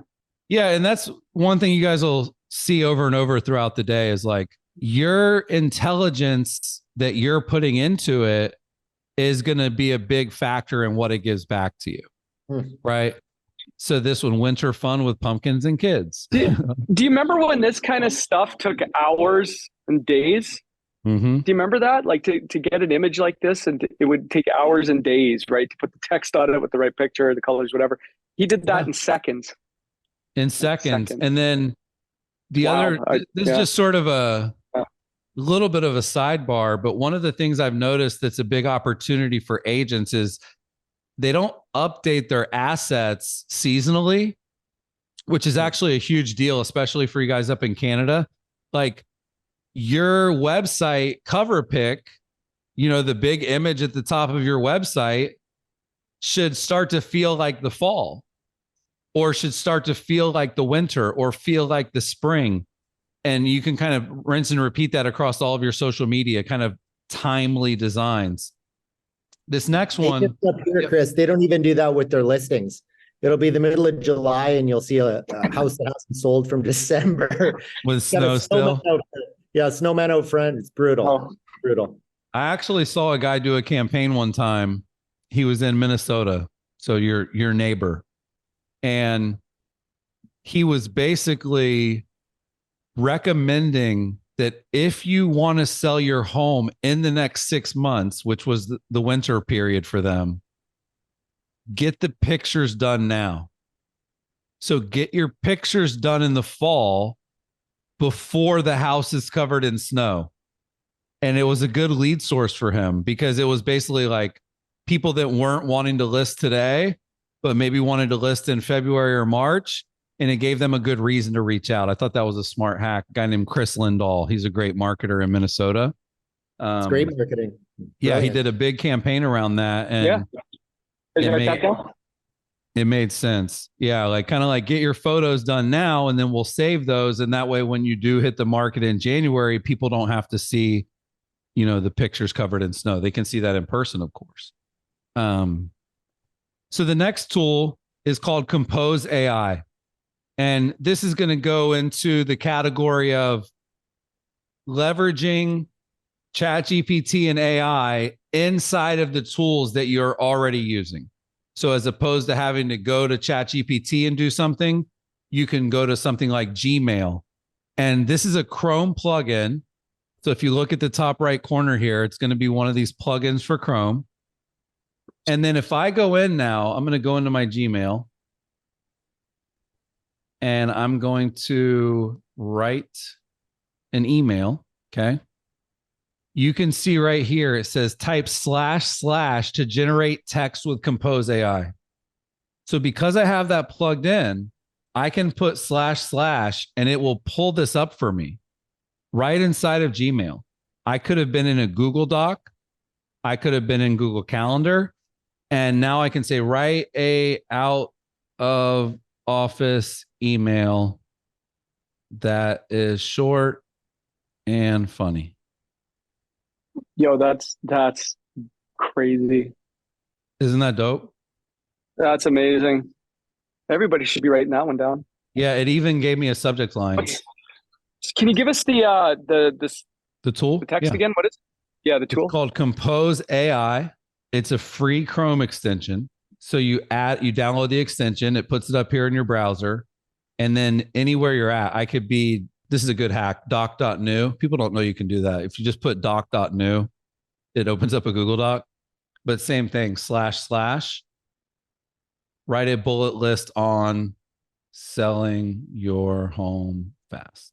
S2: Yeah. And that's one thing you guys will see over and over throughout the day is like your intelligence that you're putting into it is going to be a big factor in what it gives back to you. Right. So this one, winter fun with pumpkins and kids.
S1: Do you remember when this kind of stuff took hours and days?
S2: Mm-hmm.
S1: Do you remember that? Like to get an image like this, and it would take hours and days, right? To put the text on it with the right picture, the colors, whatever. He did that in seconds.
S2: In seconds. And then the other, this is just sort of a little bit of a sidebar, but one of the things I've noticed that's a big opportunity for agents is they don't update their assets seasonally, which is actually a huge deal, especially for you guys up in Canada. Like your website cover pic, the big image at the top of your website should start to feel like the fall, or should start to feel like the winter, or feel like the spring. And you can kind of rinse and repeat that across all of your social media, kind of timely designs. This next one,
S3: up here, Chris, they don't even do that with their listings. It'll be the middle of July and you'll see a house that hasn't sold from December.
S2: With snow still.
S3: Snowman out front. It's brutal. Brutal.
S2: I actually saw a guy do a campaign one time. He was in Minnesota, so your neighbor. And he was basically recommending that if you want to sell your home in the next 6 months, which was the winter period for them, get the pictures done now. So get your pictures done in the fall before the house is covered in snow. And it was a good lead source for him because it was basically like people that weren't wanting to list today, but maybe wanted to list in February or March. And it gave them a good reason to reach out. I thought that was a smart hack. A guy named Chris Lindahl. He's a great marketer in Minnesota.
S3: It's great marketing.
S2: Yeah, he did a big campaign around that. And it made sense. Yeah, like kind of like get your photos done now, and then we'll save those. And that way, when you do hit the market in January, people don't have to see, the pictures covered in snow. They can see that in person, of course. So the next tool is called Compose AI. And this is going to go into the category of leveraging Chat GPT and AI inside of the tools that you're already using. So as opposed to having to go to Chat GPT and do something, you can go to something like Gmail. And this is a Chrome plugin. So if you look at the top right corner here, it's going to be one of these plugins for Chrome. And then if I go in now, I'm going to go into my Gmail. And I'm going to write an email. Okay. You can see right here, it says type / to generate text with Compose AI. So because I have that plugged in, I can put / and it will pull this up for me right inside of Gmail. I could have been in a Google Doc. I could have been in Google Calendar. And now I can say write a out of office email that is short and funny.
S1: Yo, that's crazy.
S2: Isn't that dope?
S1: That's amazing. Everybody should be writing that one down.
S2: Yeah, it even gave me a subject line.
S1: Can you give us the
S2: tool?
S1: The text again? What is it? Yeah, the tool.
S2: It's called Compose AI. It's a free Chrome extension. So you download the extension, it puts it up here in your browser, and then anywhere you're at, this is a good hack, doc.new. People don't know you can do that. If you just put doc.new, it opens up a Google Doc, but same thing, / write a bullet list on selling your home fast.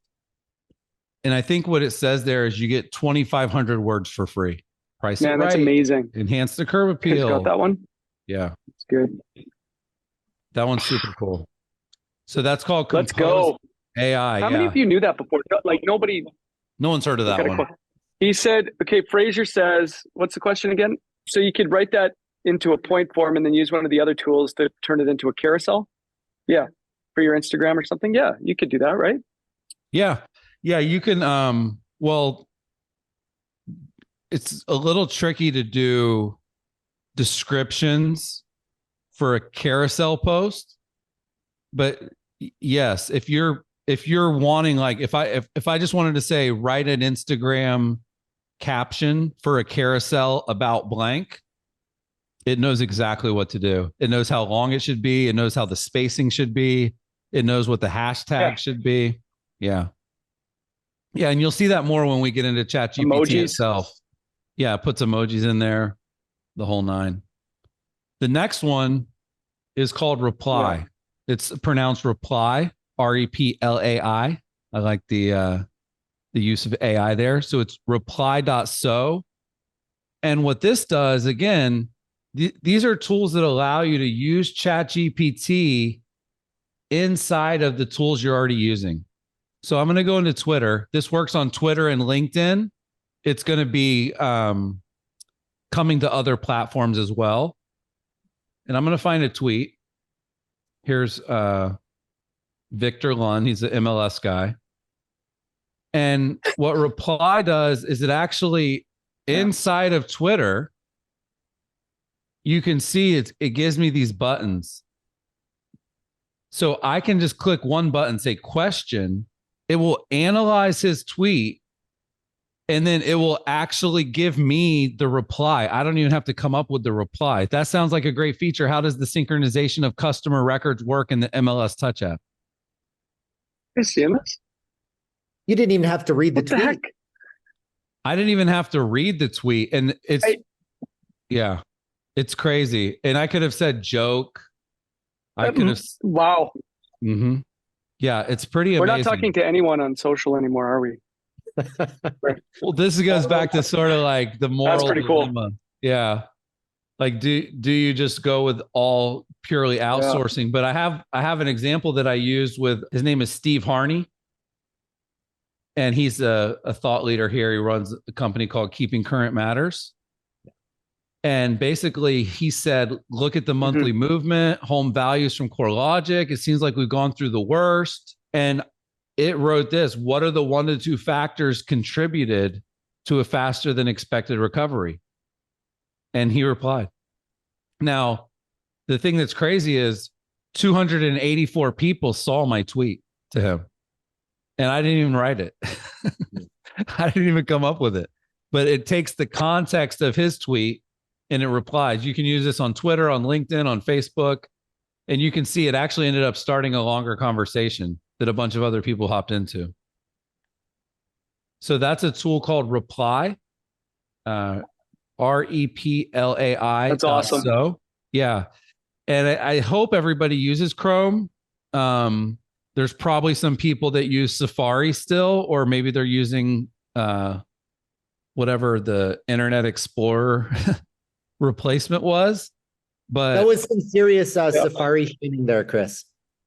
S2: And I think what it says there is you get 2,500 words for free. Price it right.
S1: That's amazing.
S2: Enhance the curve appeal.
S1: Got that one?
S2: Yeah.
S1: It's good.
S2: That one's super cool. So that's called Compose
S1: Let's go.
S2: AI.
S1: How many of you knew that before? Like nobody.
S2: No one's heard of that one.
S1: He said, okay, Fraser says, what's the question again? So you could write that into a point form and then use one of the other tools to turn it into a carousel? Yeah. For your Instagram or something? Yeah, you could do that, right?
S2: Yeah. Yeah, you can, well, it's a little tricky to do descriptions for a carousel post, but yes, if you're wanting, like, if I just wanted to say write an Instagram caption for a carousel about blank, it knows exactly what to do. It knows how long it should be. It knows how the spacing should be. It knows what the hashtag should be. Yeah. Yeah. And you'll see that more when we get into Chat GPT itself. Yeah. It puts emojis in there, the whole nine. The next one is called Reply. Yeah. It's pronounced Reply, REPLAI. I like the use of AI there. So it's reply.so. And what this does, again, these are tools that allow you to use Chat GPT inside of the tools you're already using. So I'm going to go into Twitter. This works on Twitter and LinkedIn. It's going to be coming to other platforms as well. And I'm going to find a tweet. Here's Victor Lund. He's the MLS guy. And what Reply does is it actually, inside of Twitter, you can see it gives me these buttons. So I can just click one button, say question. It will analyze his tweet, and then it will actually give me the reply. I don't even have to come up with the reply. That sounds like a great feature. How does the synchronization of customer records work in the MLS Touch app?
S1: You seeing this?
S3: You didn't even have to read the tweet.
S1: Heck?
S2: I didn't even have to read the tweet. And yeah, it's crazy. And I could have said joke. I could have.
S1: Wow.
S2: Mm-hmm. Yeah, it's pretty amazing.
S1: We're not talking to anyone on social anymore, are we?
S2: Well, this goes back to sort of like the moral.
S1: That's pretty cool.
S2: Yeah. Like, do you just go with all purely outsourcing? Yeah. But I have an example that I used with, his name is Steve Harney. And he's a thought leader here. He runs a company called Keeping Current Matters. And basically he said, look at the monthly movement, home values from CoreLogic. It seems like we've gone through the worst. And it wrote this: what are the 1 to 2 factors contributed to a faster than expected recovery? And he replied. Now, the thing that's crazy is 284 people saw my tweet to him. And I didn't even write it. I didn't even come up with it. But it takes the context of his tweet and it replies. You can use this on Twitter, on LinkedIn, on Facebook. And you can see it actually ended up starting a longer conversation that a bunch of other people hopped into. So that's a tool called Reply. REPLAI.
S1: That's awesome.
S2: So yeah. And I hope everybody uses Chrome. There's probably some people that use Safari still, or maybe they're using whatever the Internet Explorer replacement was. But
S3: that was some serious Safari shooting there, Chris.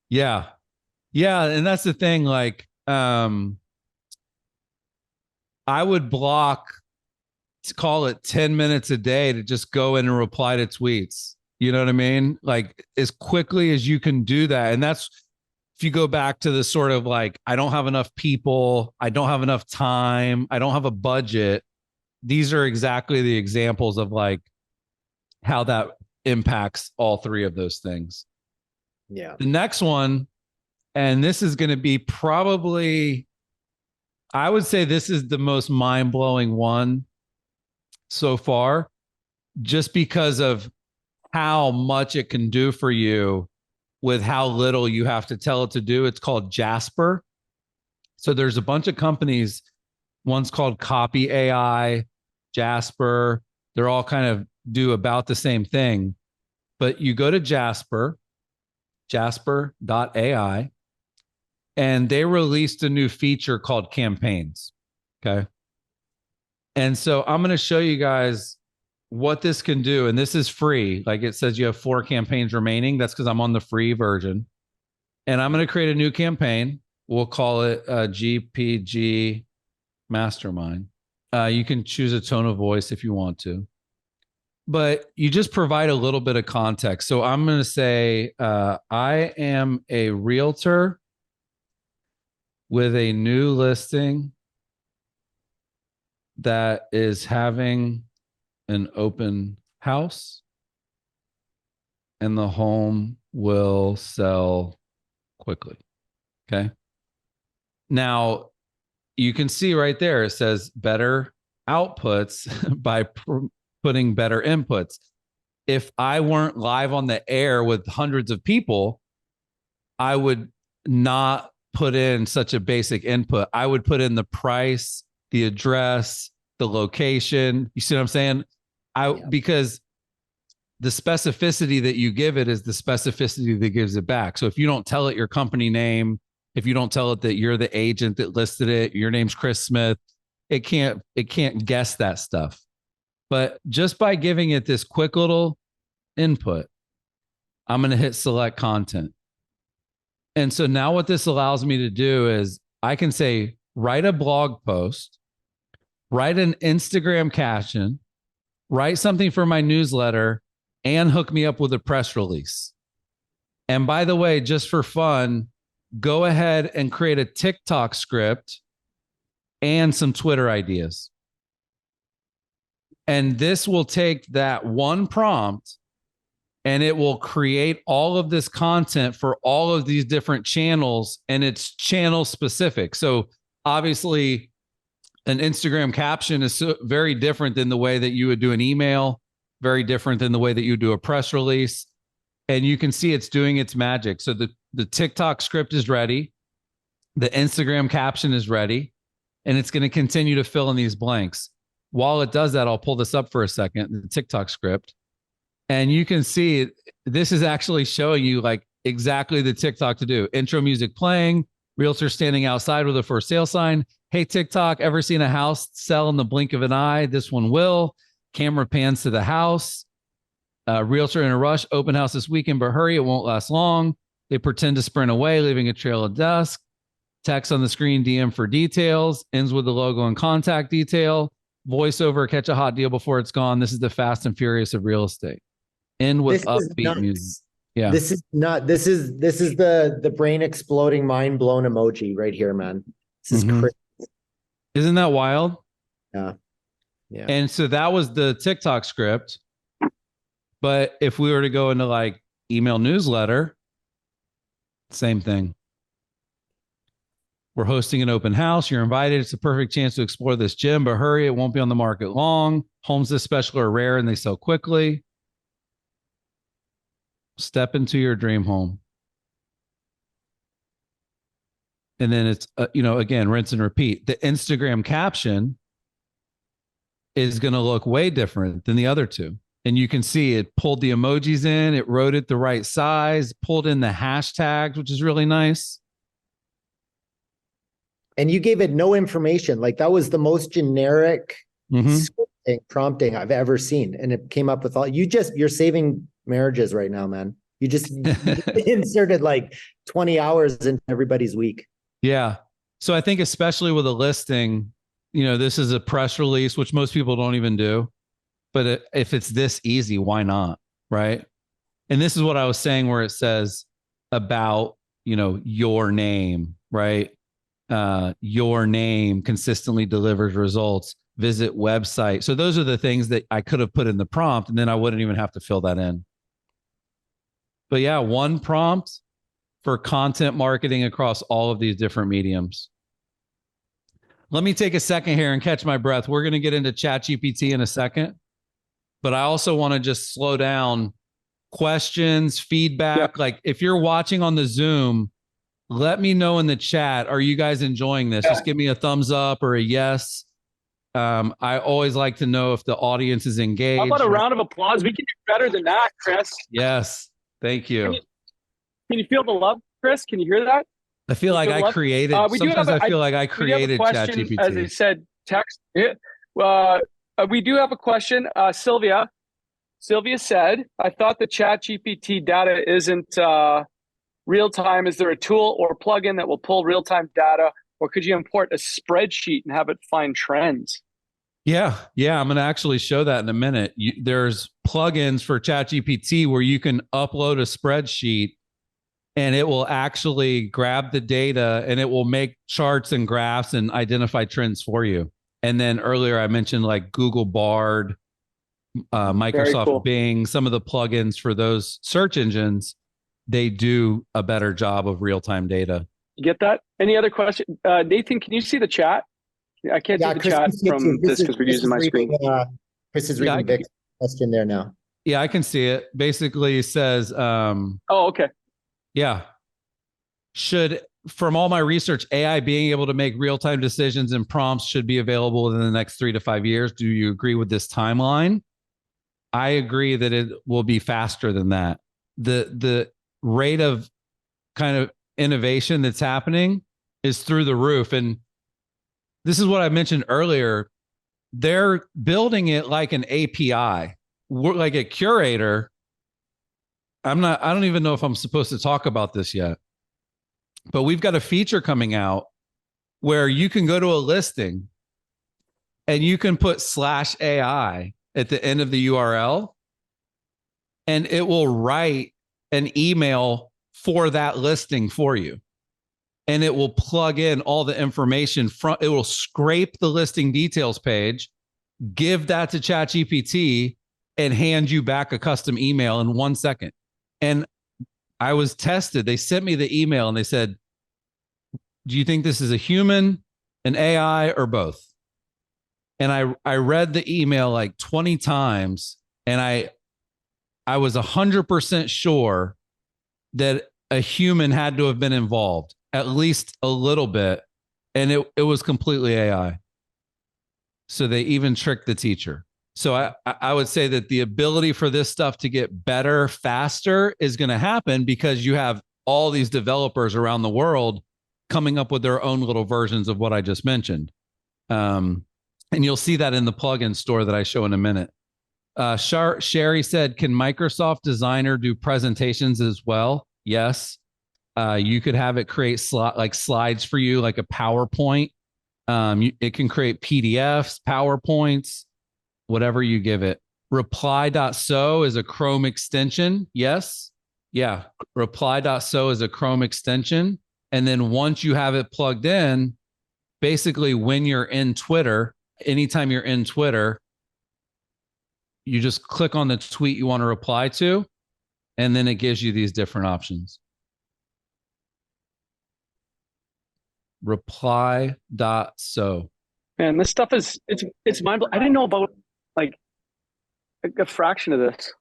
S2: Yeah. Yeah. And that's the thing. Like, I would block, call it 10 minutes a day to just go in and reply to tweets. You know what I mean? Like, as quickly as you can do that. And that's, if you go back to the sort of like, I don't have enough people, I don't have enough time, I don't have a budget. These are exactly the examples of like how that impacts all three of those things.
S3: Yeah.
S2: The next one, and this is going to be probably, I would say this is the most mind-blowing one so far, just because of how much it can do for you with how little you have to tell it to do. It's called Jasper. So there's a bunch of companies. One's called Copy AI, Jasper. They're all kind of do about the same thing. But you go to Jasper, jasper.ai, and they released a new feature called campaigns. Okay. And so I'm going to show you guys what this can do. And this is free. Like it says you have 4 campaigns remaining. That's because I'm on the free version. And I'm going to create a new campaign. We'll call it GpG Mastermind. You can choose a tone of voice if you want to. But you just provide a little bit of context. So I'm going to say, I am a realtor with a new listing that is having an open house and the home will sell quickly. Okay. Now you can see right there, it says better outputs by putting better inputs. If I weren't live on the air with hundreds of people, I would not put in such a basic input. I would put in the price, the address, the location. You see what I'm saying? Because the specificity that you give it is the specificity that gives it back. So if you don't tell it your company name, if you don't tell it that you're the agent that listed it, your name's Chris Smith, it can't guess that stuff. But just by giving it this quick little input, I'm going to hit select content. And so now what this allows me to do is I can say, write a blog post, write an Instagram caption, write something for my newsletter, and hook me up with a press release. And by the way, just for fun, go ahead and create a TikTok script and some Twitter ideas. And this will take that one prompt and it will create all of this content for all of these different channels, and it's channel specific. So obviously an Instagram caption is very different than the way that you would do an email, very different than the way that you do a press release. And you can see it's doing its magic. So the TikTok script is ready. The Instagram caption is ready, and it's going to continue to fill in these blanks. While it does that, I'll pull this up for a second, the TikTok script. And you can see this is actually showing you like exactly the TikTok to do. Intro music playing, realtor standing outside with a for sale sign. Hey, TikTok, ever seen a house sell in the blink of an eye? This one will. Camera pans to the house. Realtor in a rush. Open house this weekend, but hurry, it won't last long. They pretend to sprint away, leaving a trail of dust. Text on the screen, DM for details. Ends with the logo and contact detail. Voiceover, catch a hot deal before it's gone. This is the Fast and Furious of real estate. End with upbeat music. Yeah.
S3: This is the brain exploding, mind blown emoji right here, man. This is crazy.
S2: Isn't that wild?
S3: Yeah. Yeah.
S2: And so that was the TikTok script. But if we were to go into like email newsletter, same thing. We're hosting an open house. You're invited. It's a perfect chance to explore this gem, but hurry, it won't be on the market long. Homes this special are rare and they sell quickly. Step into your dream home. And then it's, again, rinse and repeat. The Instagram caption is going to look way different than the other two. And you can see it pulled the emojis in, it wrote it the right size, pulled in the hashtags, which is really nice.
S3: And you gave it no information. Like that was the most generic prompting I've ever seen. And it came up with you're saving marriages right now, man. You just inserted like 20 hours into everybody's week.
S2: Yeah. So I think especially with a listing, this is a press release, which most people don't even do. But if it's this easy, why not? Right. And this is what I was saying where it says about, your name, right? Your name consistently delivers results. Visit website. So those are the things that I could have put in the prompt and then I wouldn't even have to fill that in. But yeah, one prompt for content marketing across all of these different mediums. Let me take a second here and catch my breath. We're going to get into Chat GPT in a second, but I also want to just slow down. Questions, feedback. Yep. Like if you're watching on the Zoom, let me know in the chat. Are you guys enjoying this? Yeah. Just give me a thumbs up or a yes. I always like to know if the audience is engaged.
S1: How about a round of applause? We can do better than that, Chris.
S2: Yes. Thank you.
S1: Can you feel the love, Chris? Can you hear that?
S2: I feel like I created. Sometimes I feel like I created Chat GPT.
S1: As I said, text. We do have a question. Sylvia said, I thought the Chat GPT data isn't real time. Is there a tool or plugin that will pull real time data, or could you import a spreadsheet and have it find trends?
S2: Yeah. I'm going to actually show that in a minute. There's plugins for Chat GPT where you can upload a spreadsheet and it will actually grab the data and it will make charts and graphs and identify trends for you. And then earlier I mentioned like Google Bard, Microsoft
S1: cool.
S2: Bing, some of the plugins for those search engines, they do a better job of real-time data.
S1: You get that? Any other question? Nathan, can you see the chat? I can't see the
S3: Chris,
S1: chat from this because we're using my screen.
S3: Chris is reading Vic's question there now.
S2: Yeah, I can see it. Basically it says,
S1: oh, okay.
S2: Yeah. From all my research, AI being able to make real-time decisions and prompts should be available within the next 3 to 5 years. Do you agree with this timeline? I agree that it will be faster than that. The rate of kind of innovation that's happening is through the roof. And this is what I mentioned earlier. They're building it like an API. Like at Curaytor, I don't even know if I'm supposed to talk about this yet, but we've got a feature coming out where you can go to a listing and you can put /AI at the end of the URL, and it will write an email for that listing for you. And it will plug in all the information from, it will scrape the listing details page, give that to Chat GPT, and hand you back a custom email in 1 second. And I was tested. They sent me the email and they said, do you think this is a human, an AI, or both? And I read the email like 20 times, and I was 100% sure that a human had to have been involved, at least a little bit. And it was completely AI. So they even tricked the teacher. So I would say that the ability for this stuff to get better, faster is going to happen because you have all these developers around the world coming up with their own little versions of what I just mentioned. And you'll see that in the plugin store that I show in a minute. Sherry said, can Microsoft Designer do presentations as well? Yes. You could have it create slides for you, like a PowerPoint. It can create PDFs, PowerPoints, whatever you give it. Reply.so is a Chrome extension. Yes. Yeah. Reply.so is a Chrome extension. And then once you have it plugged in, basically when you're in Twitter, anytime you're in Twitter, you just click on the tweet you want to reply to, and then it gives you these different options. Reply.so.
S1: Man, this stuff it's mind blowing. I didn't know about like a fraction of this.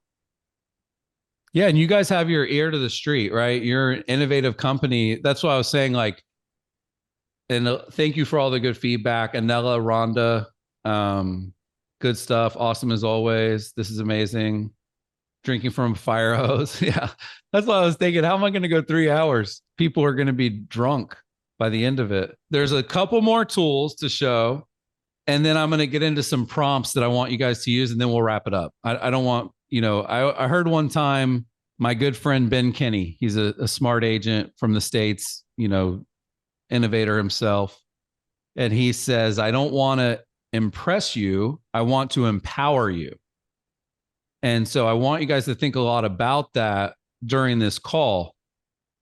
S2: Yeah, and you guys have your ear to the street, right? You're an innovative company. That's why I was saying, like, and thank you for all the good feedback. Anella, Rhonda, good stuff. Awesome as always. This is amazing. Drinking from a fire hose. Yeah, that's what I was thinking. How am I going to go 3 hours? People are going to be drunk by the end of it. There's a couple more tools to show, and then I'm going to get into some prompts that I want you guys to use, and then we'll wrap it up. I don't want, I heard one time my good friend Ben Kinney, he's a smart agent from the States, innovator himself. And he says, I don't want to impress you. I want to empower you. And so I want you guys to think a lot about that during this call.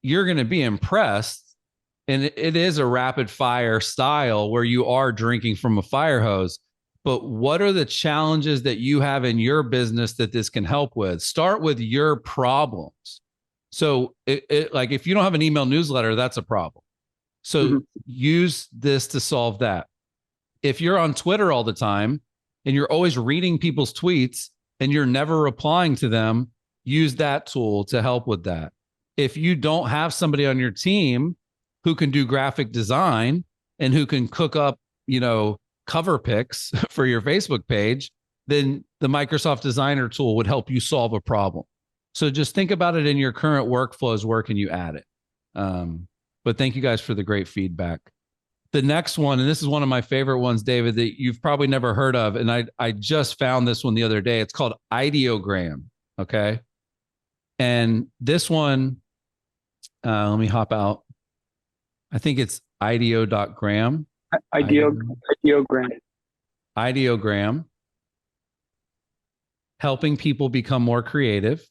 S2: You're going to be impressed. And it is a rapid fire style where you are drinking from a fire hose. But what are the challenges that you have in your business that this can help with? Start with your problems. So like if you don't have an email newsletter, that's a problem. So use this to solve that. If you're on Twitter all the time and you're always reading people's tweets and you're never replying to them, use that tool to help with that. If you don't have somebody on your team who can do graphic design and who can cook up, cover pics for your Facebook page, then the Microsoft Designer tool would help you solve a problem. So just think about it in your current workflows. Where can you add it? But thank you guys for the great feedback. The next one, and this is one of my favorite ones, David, that you've probably never heard of. And I just found this one the other day. It's called Ideogram. Okay. And this one, let me hop out. I think it's ideo.gram.
S1: Ideogram.
S2: Ideogram. Helping people become more creative.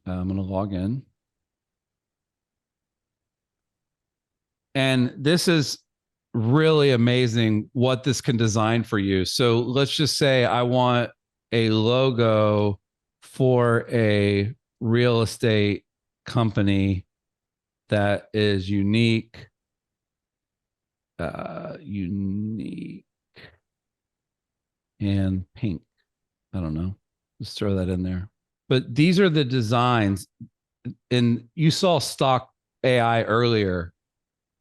S2: I'm going to log in. And this is really amazing what this can design for you. So let's just say I want a logo for a real estate company that is unique, unique and pink. I don't know. Just throw that in there. But these are the designs. And you saw stock AI earlier.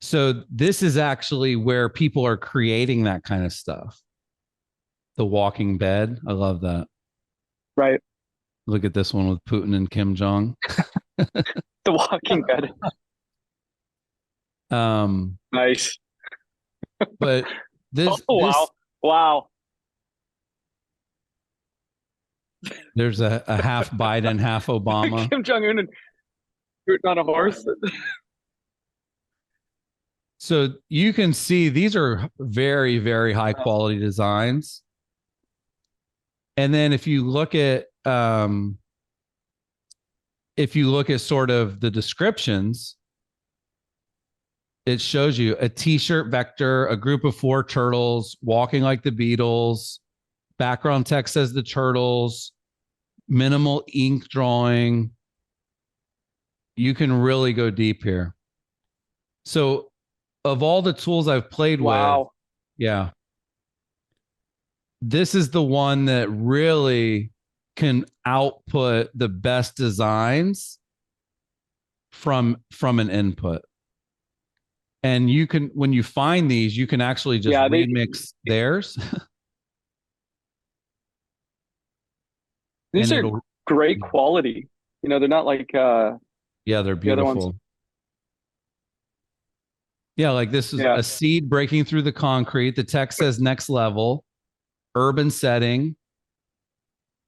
S2: So this is actually where people are creating that kind of stuff. The walking bed. I love that.
S1: Right.
S2: Look at this one with Putin and Kim Jong.
S1: The walking bed. Nice.
S2: But this,
S1: wow. Wow.
S2: There's a half Biden, half Obama.
S1: Kim Jong-un and Putin on a horse.
S2: So you can see these are very, very high quality designs. And then if you look at sort of the descriptions, it shows you a t-shirt vector, a group of 4 turtles walking like the Beatles. Background text says the turtles, minimal ink drawing. You can really go deep here. So of all the tools I've played with, yeah, this is the one that really can output the best designs from an input. And you can, when you find these, you can actually just remix theirs.
S1: These are great quality. You know, they're not like
S2: yeah, they're beautiful. Yeah, like this is a seed breaking through the concrete. The text says next level, urban setting.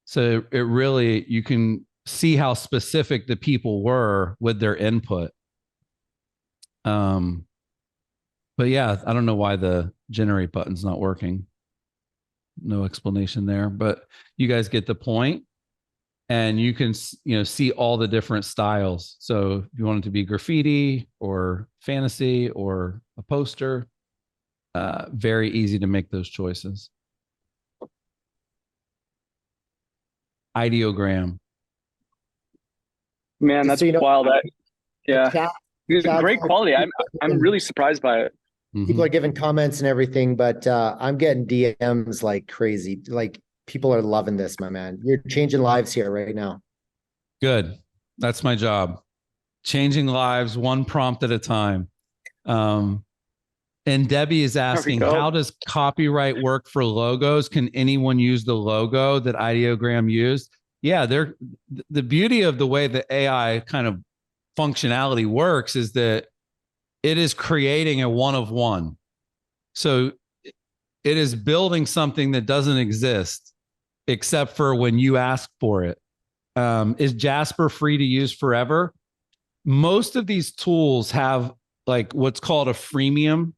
S2: So it really, you can see how specific the people were with their input. But yeah, I don't know why the generate button's not working. No explanation there, but you guys get the point. And you can, see all the different styles. So if you want it to be graffiti or fantasy or a poster, very easy to make those choices. Ideogram.
S1: Man, that's wild. Great quality. I'm really surprised by it.
S3: People are giving comments and everything, but I'm getting DMs like crazy. Like, people are loving this, my man. You're changing lives here right now.
S2: Good. That's my job. Changing lives one prompt at a time. And Debbie is asking, how does copyright work for logos? Can anyone use the logo that Ideogram used? Yeah, the beauty of the way the AI kind of functionality works is that it is creating a one of one. So it is building something that doesn't exist except for when you ask for it. Is Jasper free to use forever? Most of these tools have like what's called a freemium.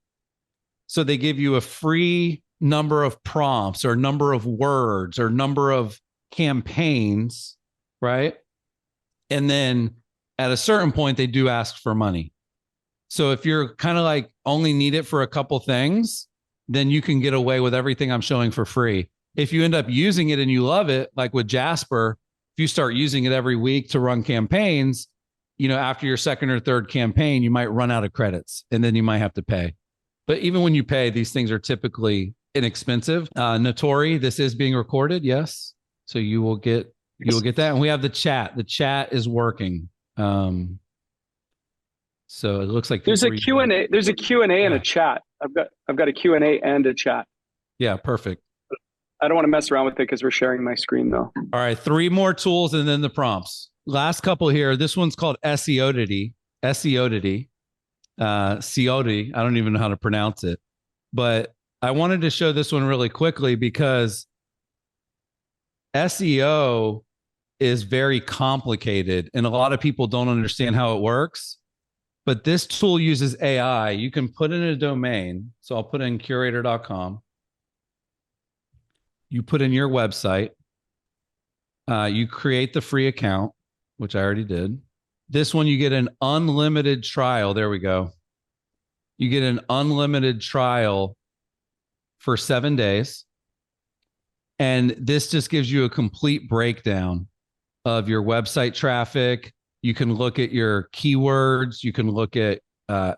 S2: So they give you a free number of prompts or number of words or number of campaigns, right? And then at a certain point, they do ask for money. So if you're kind of like only need it for a couple things, then you can get away with everything I'm showing for free. If you end up using it and you love it, like with Jasper, if you start using it every week to run campaigns, after your second or third campaign, you might run out of credits and then you might have to pay. But even when you pay, these things are typically inexpensive. Notori, this is being recorded. Yes. So you will get that. And we have the chat. The chat is working. So it looks like
S1: there's a Q&A. There's a Q&A and a chat. I've got a Q&A and a chat.
S2: Yeah, perfect.
S1: I don't want to mess around with it because we're sharing my screen though.
S2: All right, 3 more tools and then the prompts. Last couple here. This one's called SEOdity. SEOdity. Seodity. I don't even know how to pronounce it, but I wanted to show this one really quickly because SEO is very complicated and a lot of people don't understand how it works. But this tool uses AI. You can put in a domain. So I'll put in Curaytor.com. You put in your website. You create the free account, which I already did. This one, you get an unlimited trial. There we go. You get an unlimited trial for 7 days. And this just gives you a complete breakdown of your website traffic. You can look at your keywords. You can look at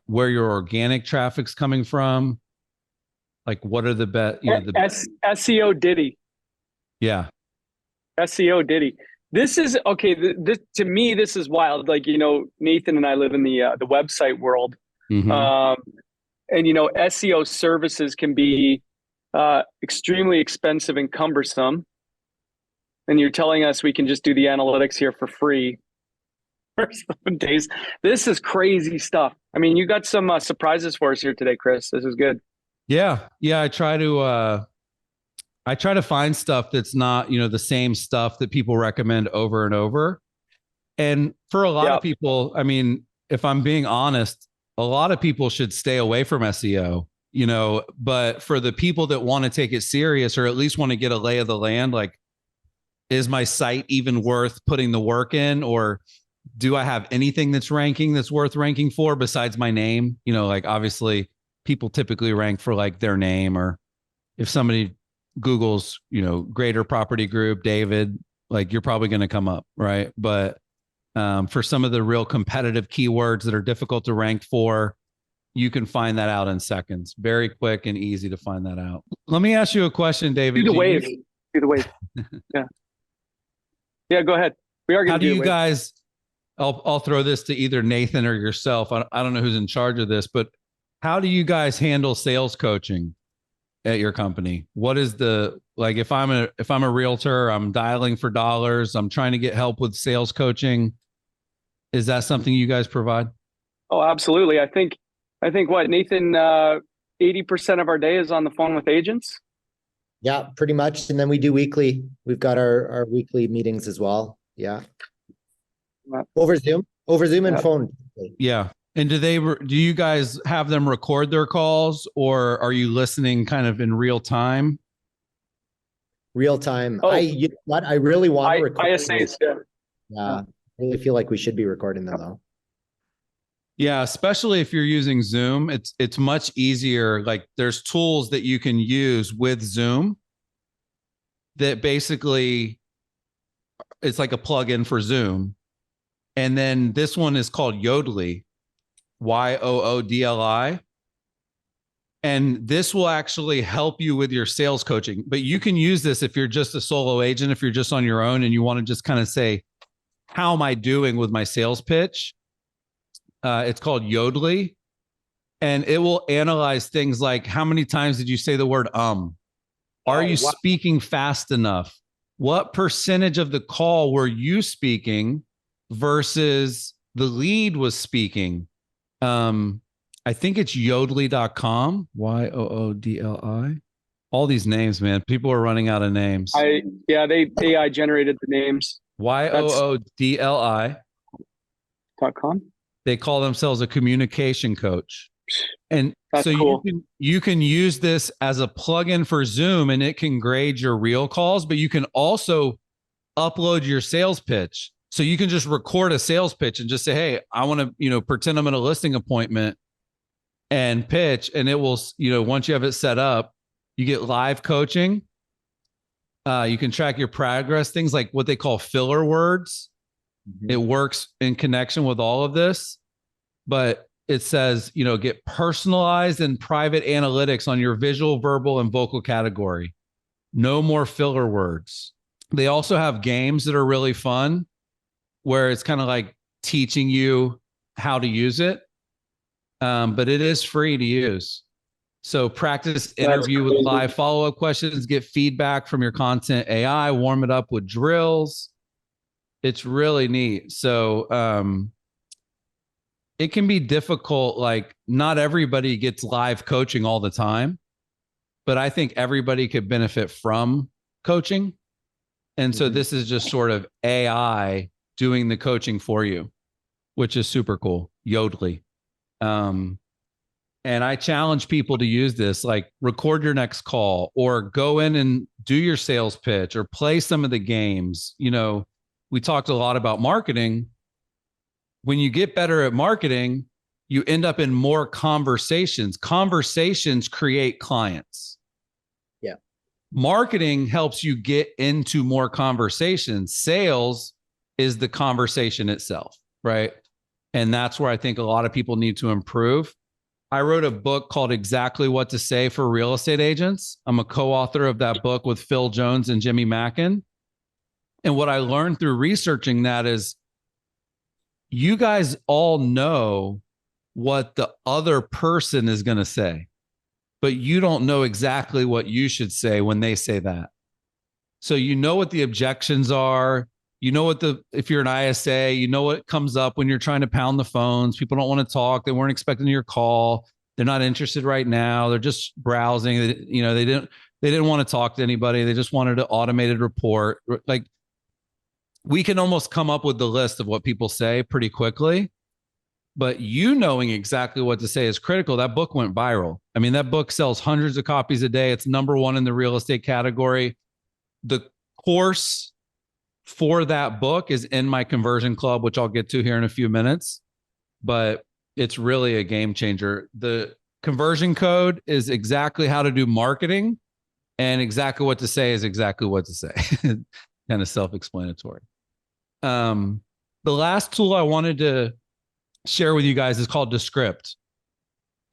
S2: where your organic traffic's coming from. Like, what are the best,
S1: SEO Diddy.
S2: Yeah.
S1: SEO Diddy. This is okay. This to me, this is wild. Like, Nathan and I live in the website world.
S2: Mm-hmm.
S1: And SEO services can be extremely expensive and cumbersome. And you're telling us we can just do the analytics here for free for 7 days. This is crazy stuff. I mean, you got some surprises for us here today, Chris. This is good.
S2: Yeah. I try to find stuff that's not, the same stuff that people recommend over and over. And for a lot of people, I mean, if I'm being honest, a lot of people should stay away from SEO, but for the people that want to take it serious, or at least want to get a lay of the land, like, is my site even worth putting the work in? Or do I have anything that's worth ranking for besides my name? Like, obviously people typically rank for like their name, or if somebody Google's, Greater Property Group, David, like, you're probably going to come up, right? But for some of the real competitive keywords that are difficult to rank for, you can find that out in seconds. Very quick and easy to find that out. Let me ask you a question, David.
S1: Do the wave. Yeah. Yeah, go ahead. We are going to do you
S2: guys, I'll throw this to either Nathan or yourself. I don't know who's in charge of this, but how do you guys handle sales coaching at your company? What is if I'm a realtor, I'm dialing for dollars, I'm trying to get help with sales coaching, is that something you guys provide?
S1: Oh, absolutely. I think what, Nathan, 80% of our day is on the phone with agents.
S3: Yeah, pretty much. And then we do weekly. We've got our weekly meetings as well. Yeah. Over Zoom and phone.
S2: Yeah. And do you guys have them record their calls, or are you listening kind of in real time?
S3: Real time. Oh, I really want to record.
S1: ISAs,
S3: yeah. I really feel like we should be recording them though.
S2: Yeah, especially if you're using Zoom, it's much easier. Like, there's tools that you can use with Zoom that basically it's like a plugin for Zoom. And then this one is called Yodlee, Yoodli. And this will actually help you with your sales coaching. But you can use this if you're just a solo agent, if you're just on your own and you want to just kind of say, how am I doing with my sales pitch? It's called Yodlee, and it will analyze things like, how many times did you say the word Are you speaking fast enough? What percentage of the call were you speaking versus the lead was speaking? I think it's Yoodli.com, Yoodli. All these names, man. People are running out of names.
S1: They AI generated the names.
S2: Yoodli.com. They call themselves a communication coach. And
S1: that's
S2: so
S1: cool.
S2: you can use this as a plugin for Zoom, and it can grade your real calls, but you can also upload your sales pitch. So you can just record a sales pitch and just say, hey, I want to, pretend I'm in a listing appointment and pitch. And it will, once you have it set up, you get live coaching. You can track your progress, things like what they call filler words. Mm-hmm. It works in connection with all of this, but it says, get personalized and private analytics on your visual, verbal, and vocal category. No more filler words. They also have games that are really fun, where it's kind of like teaching you how to use it. But it is free to use. So practice interview with live follow-up questions, get feedback from your content AI, warm it up with drills. It's really neat. So it can be difficult. Like, not everybody gets live coaching all the time, but I think everybody could benefit from coaching. And so this is just sort of AI doing the coaching for you, which is super cool. Yodlee. And I challenge people to use this, like, record your next call or go in and do your sales pitch or play some of the games. We talked a lot about marketing. When you get better at marketing, you end up in more conversations. Conversations create clients.
S3: Yeah.
S2: Marketing helps you get into more conversations. Sales is the conversation itself, right? And that's where I think a lot of people need to improve. I wrote a book called Exactly What to Say for Real Estate Agents. I'm a co-author of that book with Phil Jones and Jimmy Mackin. And what I learned through researching that is you guys all know what the other person is going to say, but you don't know exactly what you should say when they say that. So you know what the objections are. You know what if you're an ISA, you know what comes up when you're trying to pound the phones. People don't want to talk. They weren't expecting your call. They're not interested right now. They're just browsing. They didn't want to talk to anybody. They just wanted an automated report. Like, we can almost come up with the list of what people say pretty quickly, but you knowing exactly what to say is critical. That book went viral. I mean, that book sells hundreds of copies a day. It's #1 in the real estate category. The course for that book is in my conversion club, which I'll get to here in a few minutes, but it's really a game changer. The conversion code is exactly how to do marketing, and exactly what to say is exactly what to say. Kind of self-explanatory. The last tool I wanted to share with you guys is called Descript.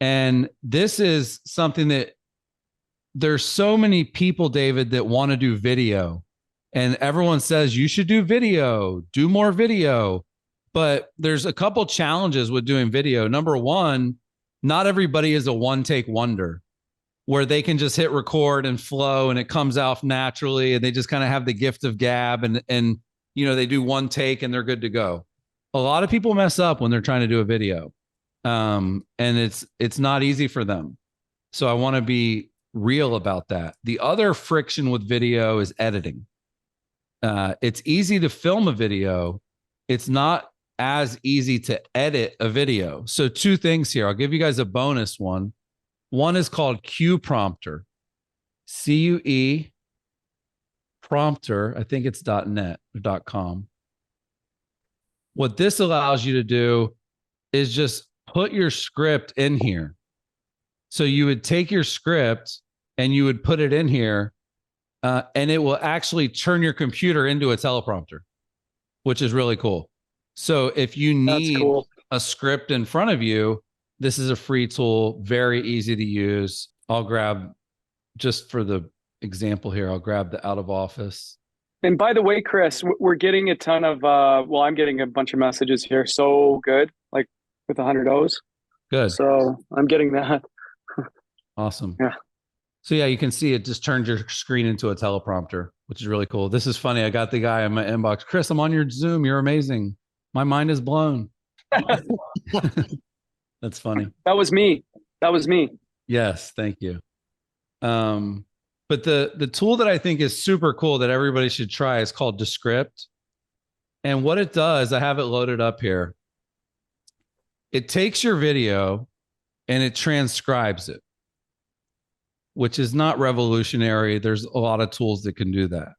S2: And this is something that there's so many people, David, that want to do video. And everyone says you should do video, do more video. But there's a couple challenges with doing video. Number one, not everybody is a one-take wonder where they can just hit record and flow and it comes out naturally and they just kind of have the gift of gab and they do one take and they're good to go. A lot of people mess up when they're trying to do a video. And it's not easy for them. So I want to be real about that. The other friction with video is editing. It's easy to film a video. It's not as easy to edit a video. So two things here. I'll give you guys a bonus one. One is called Q Prompter, CUE Prompter. I think it's .net or .com. What this allows you to do is just put your script in here. So you would take your script and you would put it in here, and it will actually turn your computer into a teleprompter, which is really cool. So if you need a script in front of you, this is a free tool, very easy to use. I'll grab, just for the example here, I'll grab the out of office.
S1: And by the way, Chris, we're getting a ton of, I'm getting a bunch of messages here. So good, like with 100 O's.
S2: Good.
S1: So I'm getting that.
S2: Awesome.
S1: Yeah.
S2: So yeah, you can see it just turns your screen into a teleprompter, which is really cool. This is funny. I got the guy in my inbox. Chris, I'm on your Zoom. You're amazing. My mind is blown. That's funny.
S1: That was me.
S2: Yes, thank you. But the tool that I think is super cool that everybody should try is called Descript. And what it does, I have it loaded up here. It takes your video and it transcribes it, which is not revolutionary. There's a lot of tools that can do that.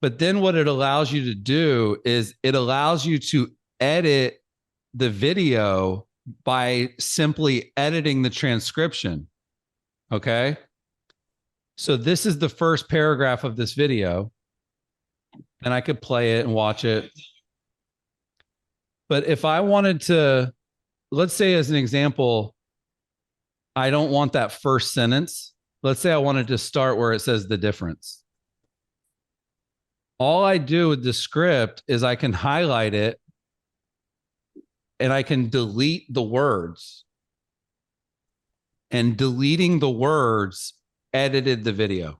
S2: But then what it allows you to do is it allows you to edit the video by simply editing the transcription. Okay. So this is the first paragraph of this video, and I could play it and watch it. But if I wanted to, let's say as an example, I don't want that first sentence. Let's say I wanted to start where it says the difference. All I do with the script is I can highlight it and I can delete the words. And deleting the words edited the video.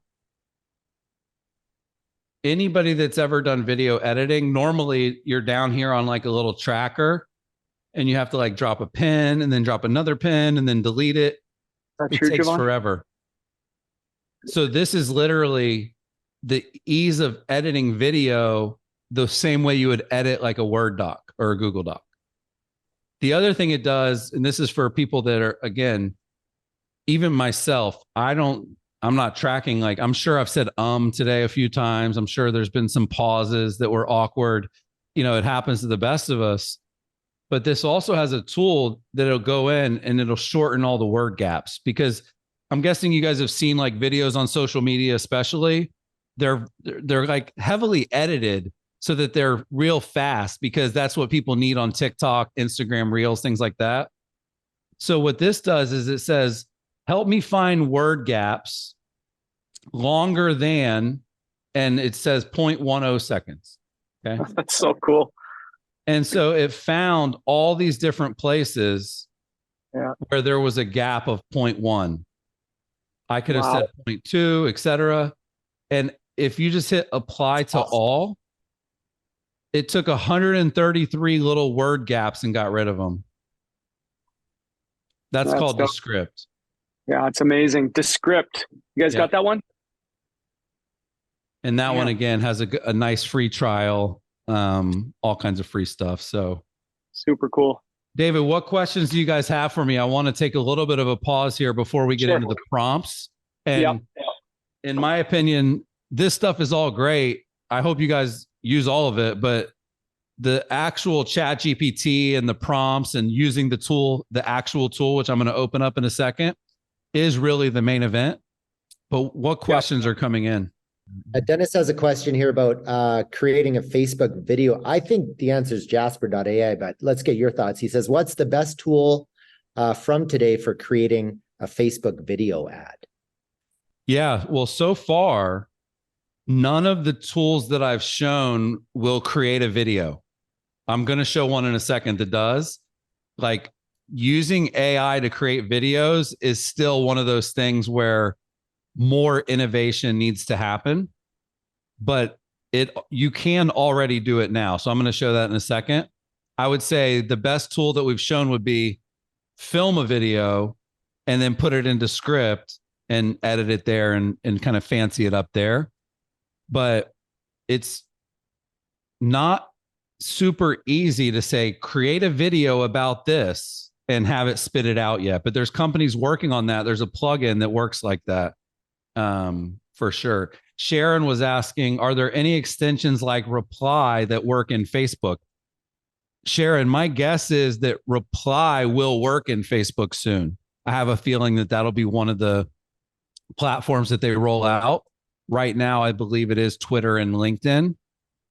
S2: Anybody that's ever done video editing, normally you're down here on like a little tracker and you have to like drop a pin and then drop another pin and then delete it. It takes forever. So this is literally the ease of editing video the same way you would edit like a Word doc or a Google Doc. The other thing it does, and this is for people that are, again, even myself, I'm not tracking. Like, I'm sure I've said today a few times. I'm sure there's been some pauses that were awkward. You know, it happens to the best of us. but this also has a tool that'll go in and it'll shorten all the word gaps, because I'm guessing you guys have seen like videos on social media, especially they're like heavily edited so that they're real fast, because that's what people need on TikTok, Instagram Reels, things like that. So what this does is it says, help me find word gaps longer than, and it says 0.10 seconds. Okay.
S1: That's so cool.
S2: And so it found all these different places where there was a gap of 0.1. I could have said 0.2, et cetera. And if you just hit apply to all, it took 133 little word gaps and got rid of them. That's called Descript.
S1: Yeah, it's amazing. Descript. You guys got that one?
S2: And that one, again, has a nice free trial, all kinds of free stuff. So
S1: super cool.
S2: David, what questions do you guys have for me? I want to take a little bit of a pause here before we get into the prompts. And in my opinion, this stuff is all great. I hope you guys use all of it, but the actual Chat GPT and the prompts and using the tool, the actual tool, which I'm going to open up in a second, is really the main event. But what questions are coming in?
S3: Dennis has a question here about creating a Facebook video. I think the answer is Jasper.ai, but let's get your thoughts. He says, what's the best tool from today for creating a Facebook video ad?
S2: Yeah, well, so far, none of the tools that I've shown will create a video. I'm going to show one in a second that does. Like, using AI to create videos is still one of those things where more innovation needs to happen, but you can already do it now. So I'm going to show that in a second. I would say the best tool that we've shown would be film a video and then put it into script and edit it there and kind of fancy it up there. But it's not super easy to say, create a video about this and have it spit it out yet. But there's companies working on that. There's a plugin that works like that. For sure. Sharon was asking, are there any extensions like Reply that work in Facebook? Sharon, my guess is that Reply will work in Facebook soon. I have a feeling that that'll be one of the platforms that they roll out. Right now, I believe it is Twitter and LinkedIn,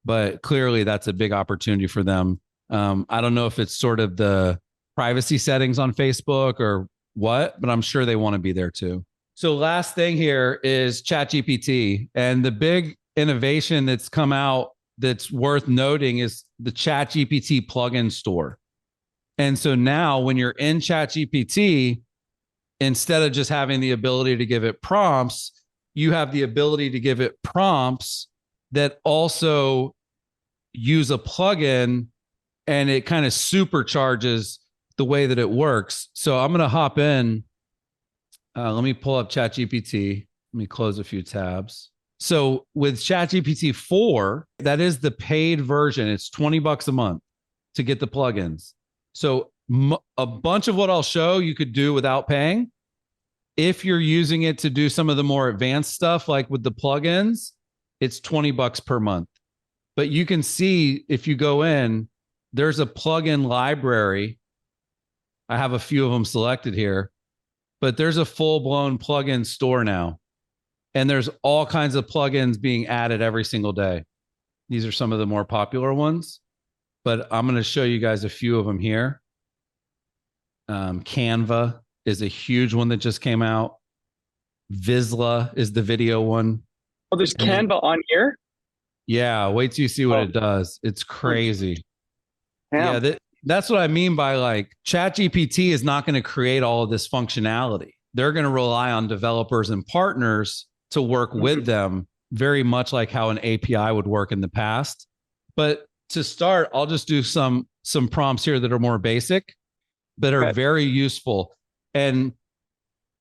S2: but clearly that's a big opportunity for them. I don't know if it's sort of the privacy settings on Facebook or what, but I'm sure they want to be there too. So last thing here is Chat GPT. And the big innovation that's come out that's worth noting is the Chat GPT plugin store. And so now when you're in Chat GPT, instead of just having the ability to give it prompts, you have the ability to give it prompts that also use a plugin, and it kind of supercharges the way that it works. So I'm going to hop in. Let me pull up ChatGPT. Let me close a few tabs. So with ChatGPT 4, that is the paid version. It's $20 a month to get the plugins. So a bunch of what I'll show you could do without paying. If you're using it to do some of the more advanced stuff, like with the plugins, it's $20 per month. But you can see if you go in, there's a plugin library. I have a few of them selected here. But there's a full-blown plugin store now. And there's all kinds of plugins being added every single day. These are some of the more popular ones. But I'm going to show you guys a few of them here. Canva is a huge one that just came out. Vizsla is the video one.
S1: Oh, there's Canva on here?
S2: Yeah, wait till you see what it does. It's crazy. Yeah, that's what I mean by like ChatGPT is not going to create all of this functionality. They're going to rely on developers and partners to work with them, very much like how an API would work in the past. But to start, I'll just do some prompts here that are more basic, but are very useful. And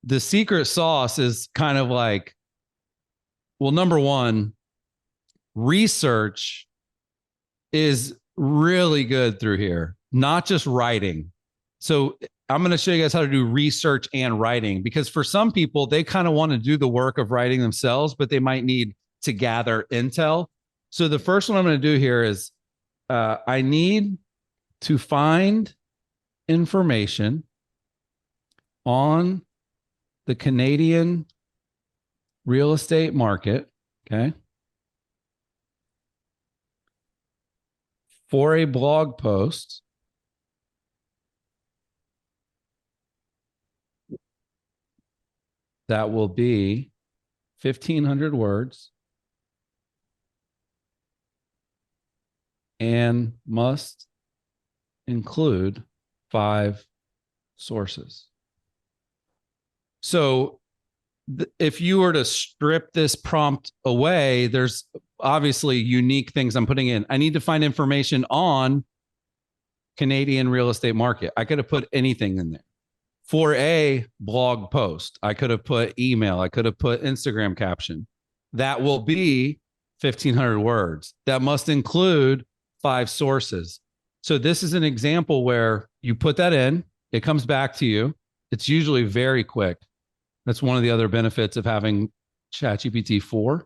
S2: the secret sauce is kind of like, well, number one, research is really good through here. Not just writing. So I'm going to show you guys how to do research and writing, because for some people, they kind of want to do the work of writing themselves, but they might need to gather intel. So the first one I'm going to do here is I need to find information on the Canadian real estate market, okay, for a blog post that will be 1,500 words and must include 5 sources. So if you were to strip this prompt away, there's obviously unique things I'm putting in. I need to find information on Canadian real estate market. I could have put anything in there. For a blog post, I could have put email. I could have put Instagram caption. That will be 1,500 words. That must include 5 sources. So this is an example where you put that in, it comes back to you. It's usually very quick. That's one of the other benefits of having Chat GPT 4.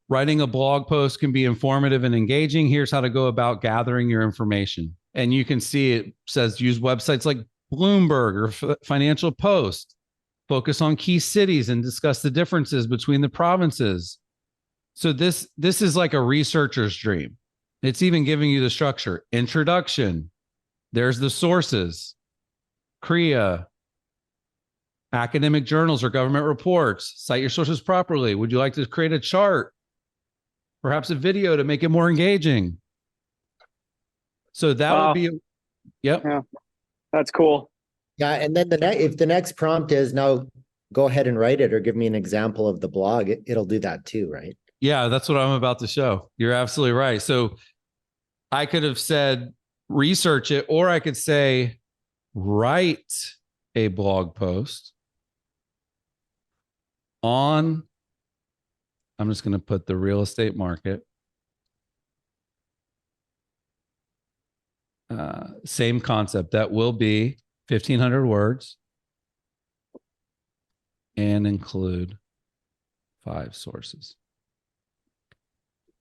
S2: Writing a blog post can be informative and engaging. Here's how to go about gathering your information. And you can see it says use websites like Bloomberg or Financial Post. Focus on key cities and discuss the differences between the provinces. So this is like a researcher's dream. It's even giving you the structure. Introduction. There's the sources. CREA. Academic journals or government reports. Cite your sources properly. Would you like to create a chart? Perhaps a video to make it more engaging. So that would be, yep.
S1: Yeah, that's cool.
S3: Yeah, and then if the next prompt is now go ahead and write it or give me an example of the blog, it'll do that too, right?
S2: Yeah, that's what I'm about to show. You're absolutely right. So I could have said research it, or I could say write a blog post on, I'm just going to put the real estate market. Same concept. That will be 1,500 words and include 5 sources.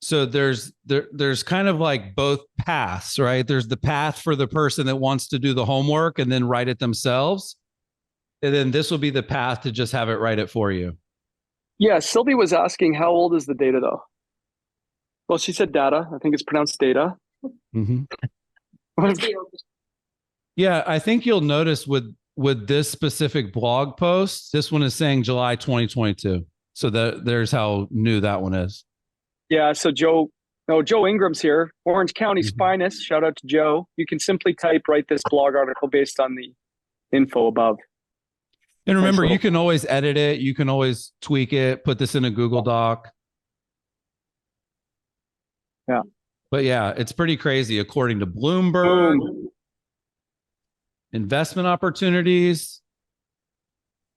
S2: So there's kind of like both paths, right? There's the path for the person that wants to do the homework and then write it themselves. And then this will be the path to just have it write it for you.
S1: Yeah, Sylvie was asking, how old is the data though? Well, she said data. I think it's pronounced data.
S2: Mm-hmm. Yeah, I think you'll notice with this specific blog post, this one is saying July 2022. So there's how new that one is.
S1: Yeah, so Joe Ingram's here, Orange County's finest. Shout out to Joe. You can simply write this blog article based on the info above.
S2: And remember, you can always edit it. You can always tweak it, put this in a Google Doc.
S1: Yeah.
S2: But yeah, it's pretty crazy. According to Bloomberg, investment opportunities.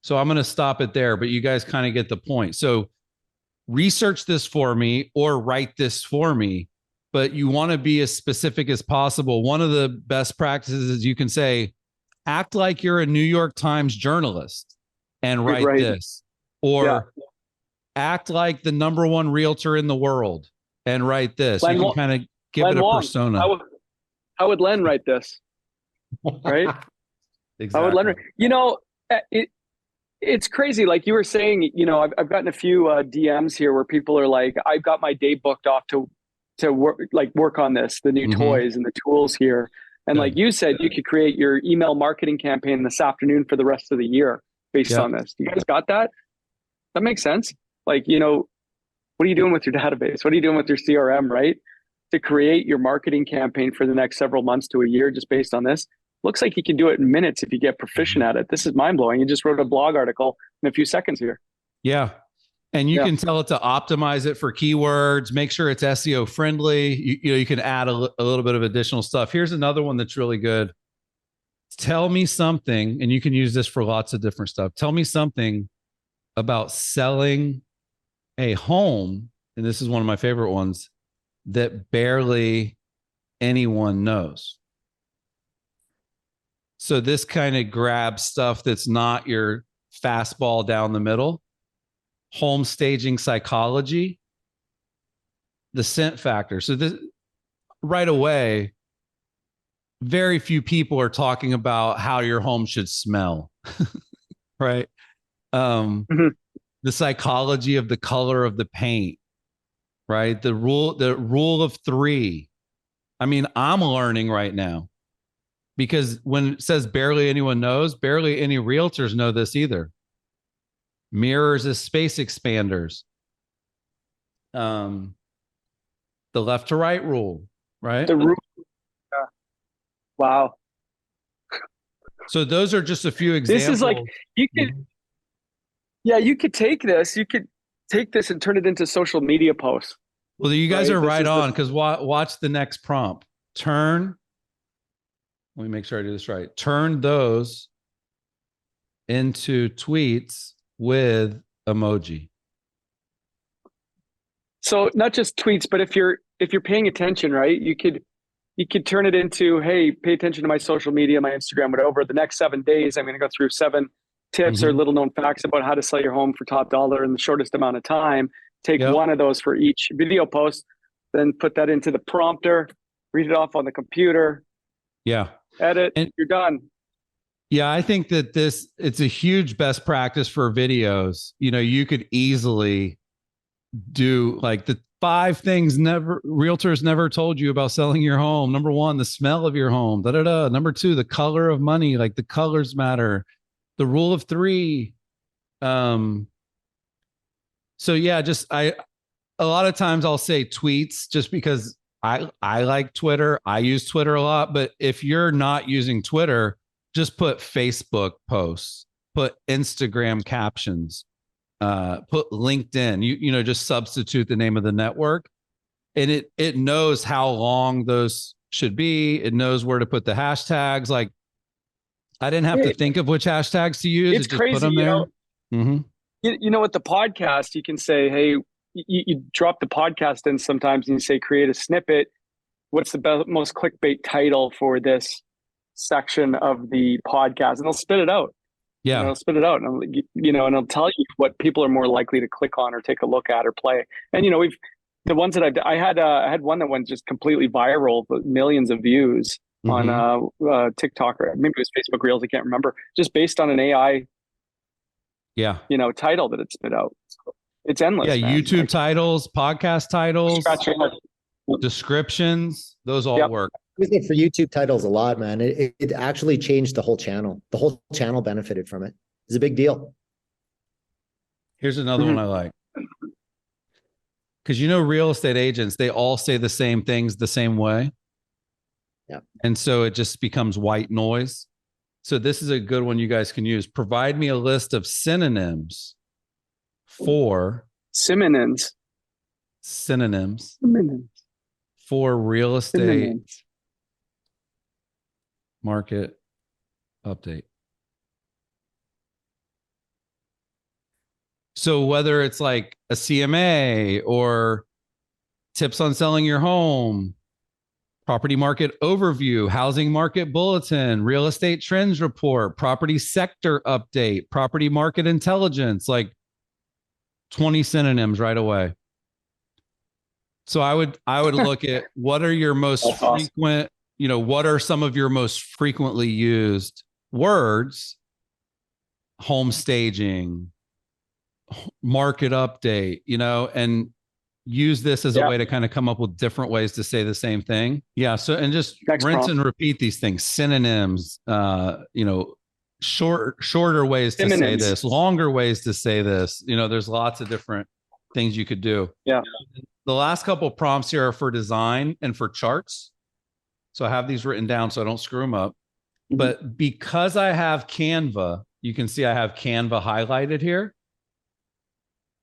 S2: So I'm going to stop it there, but you guys kind of get the point. So research this for me or write this for me, but you want to be as specific as possible. One of the best practices is you can say, act like you're a New York Times journalist and write this, or act like the #1 realtor in the world and write this. You can kind of give it a persona.
S1: How would Len write this? Right?
S2: Exactly.
S1: How would Len? You know, it's crazy. Like you were saying, you know, I've gotten a few DMs here where people are like, I've got my day booked off to work on this, the new toys and the tools here. And like you said, you could create your email marketing campaign this afternoon for the rest of the year based on this. You guys got that? That makes sense. Like, you know, what are you doing with your database? What are you doing with your CRM, right? To create your marketing campaign for the next several months to a year just based on this. Looks like you can do it in minutes if you get proficient at it. This is mind blowing. You just wrote a blog article in a few seconds here.
S2: Yeah. And you can tell it to optimize it for keywords, make sure it's SEO friendly. You can add a little bit of additional stuff. Here's another one that's really good. Tell me something, and you can use this for lots of different stuff. Tell me something about selling a home, and this is one of my favorite ones, that barely anyone knows. So this kind of grabs stuff that's not your fastball down the middle. Home staging psychology, the scent factor. So this right away, very few people are talking about how your home should smell, right?
S1: Mhm.
S2: The psychology of the color of the paint, right? The rule of three. I mean, I'm learning right now because when it says barely anyone knows, barely any realtors know this either. Mirrors as space expanders. The left to right rule, right?
S1: The roof. Wow.
S2: So those are just a few
S1: This
S2: examples.
S1: is like, you could, yeah, you could take this and turn it into social media posts.
S2: Well, you guys
S1: Right,
S2: are
S1: this
S2: right
S1: is
S2: on because watch the next prompt. Let me make sure I do this right. Turn those into tweets with emoji.
S1: So not just tweets, but if you're paying attention, right, you could turn it into, hey, pay attention to my social media, my Instagram, whatever. The next 7 days, I'm going to go through 7 tips or little known facts about how to sell your home for top dollar in the shortest amount of time. Take one of those for each video post, then put that into the prompter, read it off on the computer.
S2: Yeah.
S1: Edit, and you're done.
S2: Yeah, I think that it's a huge best practice for videos. You know, you could easily do like the 5 things realtors never told you about selling your home. Number 1, the smell of your home. Number 2, the color of money. Like the colors matter. The rule of 3. So yeah, a lot of times I'll say tweets just because I like Twitter. I use Twitter a lot, but if you're not using Twitter, just put Facebook posts, put Instagram captions, put LinkedIn. You know, just substitute the name of the network, and it knows how long those should be. It knows where to put the hashtags. Like I didn't have to think of which hashtags to use.
S1: It's
S2: it just
S1: crazy,
S2: put them there.
S1: You know, with the podcast, you can say, hey, you drop the podcast in sometimes and you say, create a snippet. What's the most clickbait title for this section of the podcast? And they'll spit it out.
S2: Yeah.
S1: And it'll spit it out. And, and it'll tell you what people are more likely to click on or take a look at or play. And, the ones that I had one that went just completely viral, but millions of views on TikTok, or maybe it was Facebook Reels. I can't remember, just based on an AI title that it spit out. So it's endless.
S2: Yeah,
S1: man.
S2: YouTube titles, podcast titles,
S1: Yep.
S2: descriptions, those all work.
S3: I use it for YouTube titles a lot, man. It actually changed the whole channel. The whole channel benefited from it. It's a big deal.
S2: Here's another one I like. Because real estate agents, they all say the same things the same way.
S3: Yeah. And
S2: so it just becomes white noise. So this is a good one you guys can use. Provide me a list of synonyms for for real estate market update. So whether it's like a CMA or tips on selling your home, property market overview, housing market bulletin, real estate trends report, property sector update, property market intelligence, like 20 synonyms right away. So I would look at what are your most frequent, what are some of your most frequently used words? Home staging, market update, and use this as a way to kind of come up with different ways to say the same thing. Yeah. So, and just rinse and repeat these things, synonyms, shorter ways to say this, longer ways to say this. There's lots of different things you could do.
S1: Yeah.
S2: The last couple of prompts here are for design and for charts. So I have these written down so I don't screw them up. But because I have Canva, you can see I have Canva highlighted here.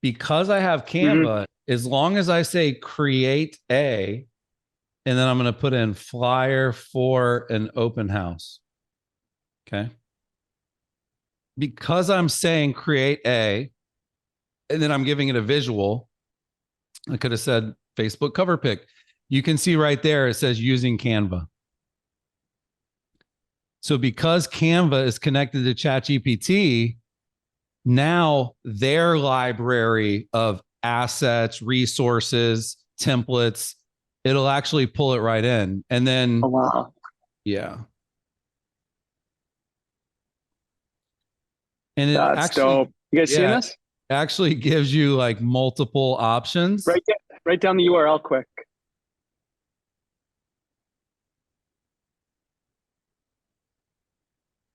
S2: Because I have Canva, as long as I say create a, and then I'm going to put in flyer for an open house. Okay. Because I'm saying create a, and then I'm giving it a visual, I could have said Facebook cover pic. You can see right there, it says using Canva. So because Canva is connected to Chat GPT, now their library of assets, resources, templates, it'll actually pull it right in. And then Yeah. And it
S1: That's
S2: actually,
S1: dope. You guys seeing
S2: yeah,
S1: this?
S2: actually gives you like multiple options.
S1: Write down the URL quick.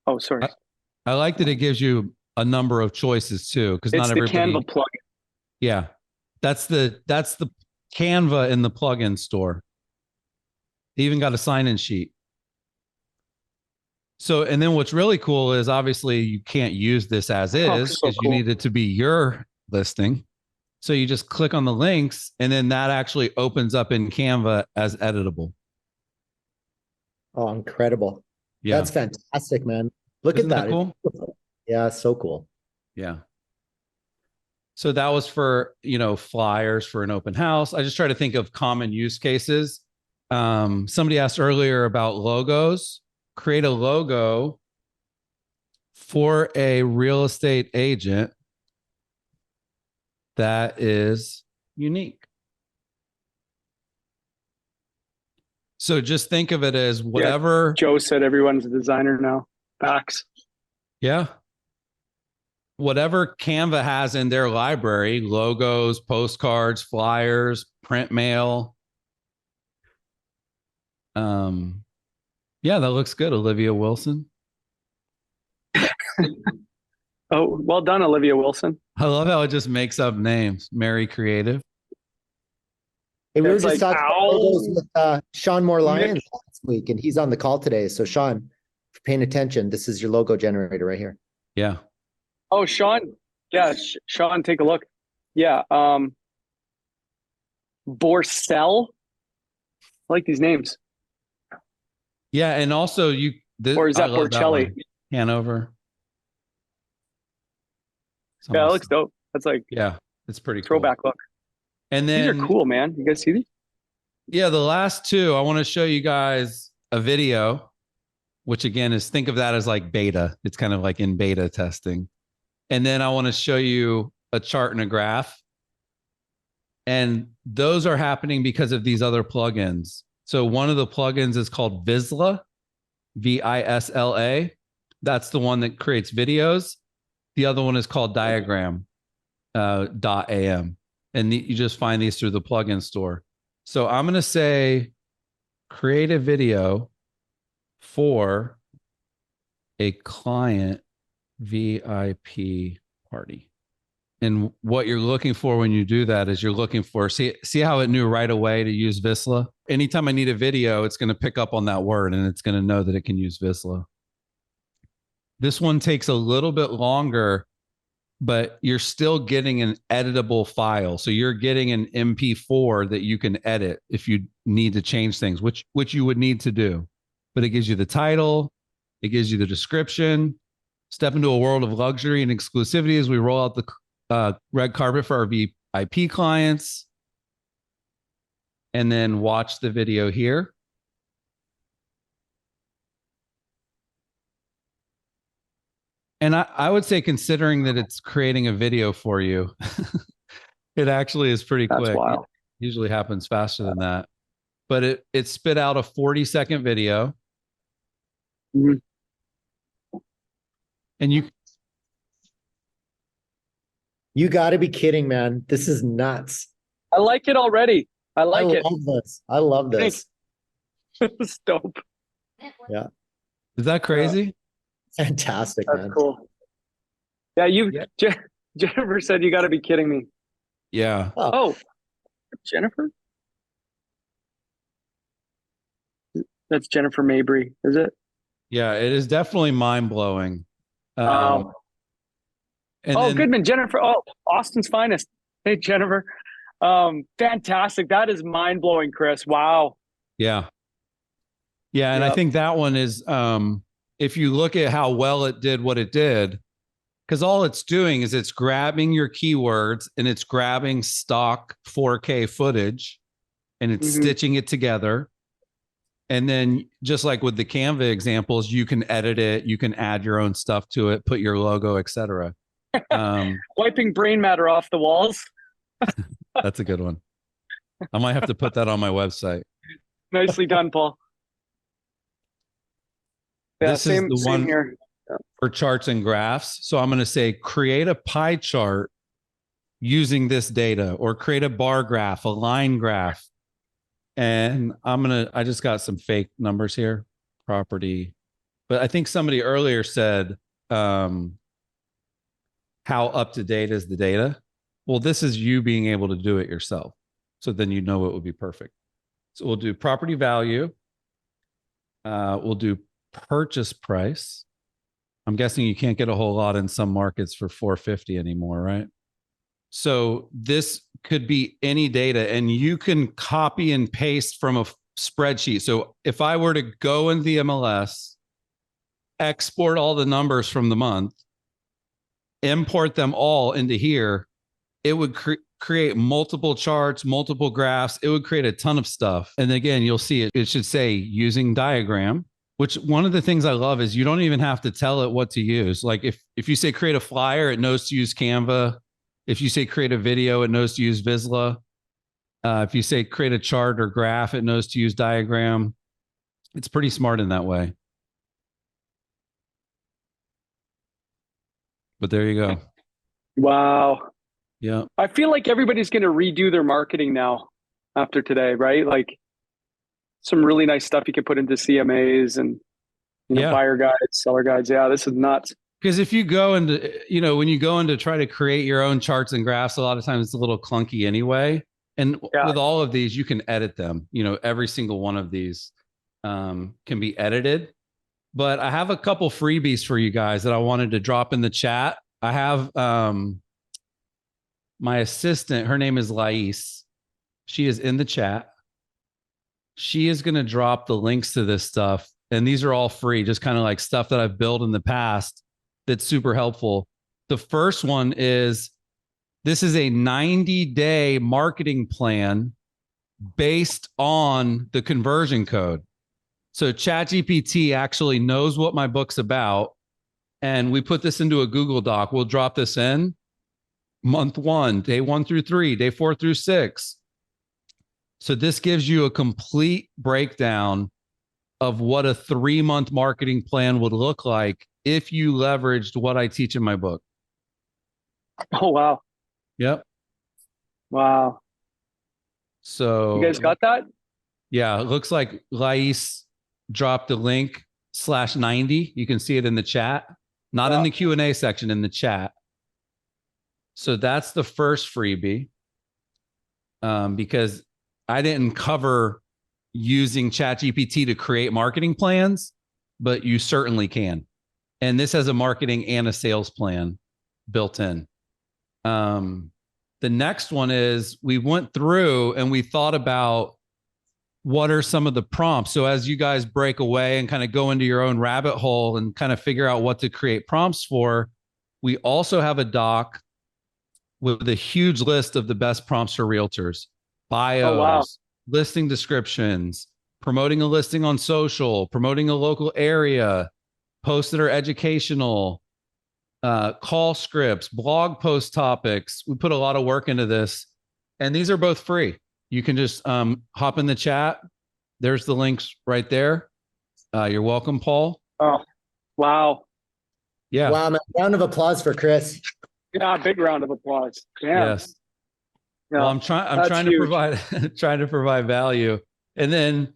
S1: Oh, sorry.
S2: I like that it gives you a number of choices too, because
S1: It's
S2: not
S1: the
S2: everybody.
S1: Canva plugin.
S2: Yeah, that's the Canva in the plugin store. They even got a sign-in sheet. So, and then what's really cool is obviously you can't use this as is
S1: So
S2: because
S1: cool.
S2: you need it to be your listing. So you just click on the links, and then that actually opens up in Canva as editable.
S3: Oh, incredible.
S2: Yeah.
S3: That's fantastic, man. Look
S2: Isn't
S3: at that.
S2: cool?
S3: Yeah, so cool.
S2: Yeah. So that was for, flyers for an open house. I just try to think of common use cases. Somebody asked earlier about logos. Create a logo for a real estate agent that is unique. So just think of it as whatever.
S1: Yeah, Joe said everyone's a designer now. Facts.
S2: Yeah. Whatever Canva has in their library, logos, postcards, flyers, print mail. Yeah, that looks good, Olivia Wilson.
S1: Oh, well done, Olivia Wilson.
S2: I love how it just makes up names. Mary Creative.
S3: Hey, we were
S1: It's
S3: just
S1: like,
S3: talking about logos with Sean Moore Lyons last week, and he's on the call today. So, Sean, if you're paying attention, this is your logo generator right here.
S2: Yeah.
S1: Oh, Sean. Yeah, Sean, take a look. Yeah. Borcel. I like these names.
S2: Yeah, and also
S1: Or is that Borcelli?
S2: Hanover.
S1: Yeah, it looks dope. That's like,
S2: yeah, it's pretty cool.
S1: Throwback look.
S2: And then
S1: these are cool, man. You guys see these?
S2: Yeah, the last two, I want to show you guys a video, which again is, think of that as like beta. It's kind of like in beta testing. And then I want to show you a chart and a graph. And those are happening because of these other plugins. So one of the plugins is called Visla, Visla. That's the one that creates videos. The other one is called Diagram, .am. And you just find these through the plugin store. So I'm going to say, create a video for a client VIP party. And what you're looking for when you do that is you're looking for, see how it knew right away to use Visla? Anytime I need a video, it's going to pick up on that word and it's going to know that it can use Visla. This one takes a little bit longer, but you're still getting an editable file. So you're getting an MP4 that you can edit if you need to change things, which you would need to do. But it gives you the title, it gives you the description. Step into a world of luxury and exclusivity as we roll out the red carpet for our VIP clients. And then watch the video here. And I would say, considering that it's creating a video for you, it actually is pretty quick. That's wild. It usually happens faster than that. But it spit out a 40-second video.
S1: Mm-hmm.
S2: And
S3: you got to be kidding, man. This is nuts.
S1: I like it already. I love
S3: this. I love this.
S1: It's dope.
S3: Yeah.
S2: Is that crazy?
S3: Fantastic,
S1: That's
S3: man.
S1: Cool. Yeah, Jennifer said you got to be kidding me.
S2: Yeah.
S1: Oh, Jennifer? That's Jennifer Mabry, is it?
S2: Yeah, it is definitely mind-blowing.
S1: Oh, Goodman, Jennifer. Oh, Austin's finest. Hey, Jennifer. Fantastic. That is mind-blowing, Chris. Wow.
S2: Yeah. Yeah, and I think that one is, if you look at how well it did what it did, because all it's doing is it's grabbing your keywords and it's grabbing stock 4K footage and it's stitching it together. And then just like with the Canva examples, you can edit it, you can add your own stuff to it, put your logo, etc.
S1: Wiping brain matter off the walls.
S2: That's a good one. I might have to put that on my website.
S1: Nicely done, Paul. Yeah,
S2: This is the
S1: same
S2: one
S1: here.
S2: for charts and graphs. So I'm going to say create a pie chart using this data, or create a bar graph, a line graph. And I just got some fake numbers here, property. But I think somebody earlier said, how up to date is the data? Well, this is you being able to do it yourself. So then you know it would be perfect. So we'll do property value. We'll do purchase price. I'm guessing you can't get a whole lot in some markets for 450 anymore, right? So this could be any data, and you can copy and paste from a spreadsheet. So if I were to go in the MLS, export all the numbers from the month, import them all into here, it would create multiple charts, multiple graphs. It would create a ton of stuff. And again, you'll see it should say using diagram, which one of the things I love is you don't even have to tell it what to use. Like if you say create a flyer, it knows to use Canva. If you say create a video, it knows to use Visla. If you say create a chart or graph, it knows to use diagram. It's pretty smart in that way. But there you go.
S1: Wow.
S2: Yeah.
S1: I feel like everybody's going to redo their marketing now after today, right? Like some really nice stuff you can put into CMAs and buyer guides, seller guides. Yeah, this is nuts.
S2: Because if you go into, when you go into try to create your own charts and graphs, a lot of times it's a little clunky anyway. And with all of these, you can edit them. Every single one of these can be edited. But I have a couple freebies for you guys that I wanted to drop in the chat. I have my assistant, her name is Lais. She is in the chat. She is going to drop the links to this stuff. And these are all free, just kind of like stuff that I've built in the past that's super helpful. The first one is, this is a 90-day marketing plan based on the conversion code. So Chat GPT actually knows what my book's about. And we put this into a Google Doc. We'll drop this in month 1, day 1 through 3, day 4 through 6. So this gives you a complete breakdown of what a 3-month marketing plan would look like if you leveraged what I teach in my book.
S1: Oh, wow.
S2: Yep.
S1: Wow.
S2: So
S1: you guys got that?
S2: Yeah, it looks like Lais dropped a link /90. You can see it in the chat, not in the Q&A section, in the chat. So that's the first freebie, because I didn't cover using Chat GPT to create marketing plans, but you certainly can. And this has a marketing and a sales plan built in. The next one is, we went through and we thought about what are some of the prompts. So as you guys break away and kind of go into your own rabbit hole and kind of figure out what to create prompts for, we also have a doc with a huge list of the best prompts for realtors: bios, listing descriptions, promoting a listing on social, promoting a local area, posts that are educational, call scripts, blog post topics. We put a lot of work into this, and these are both free. You can just hop in the chat. There's the links right there. You're welcome, Paul.
S1: Oh, wow.
S2: Yeah.
S3: Wow, man. Round of applause for Chris.
S1: Yeah, big round of applause. Damn.
S2: Yes.
S1: Yeah,
S2: well, I'm trying to provide trying to provide value. And then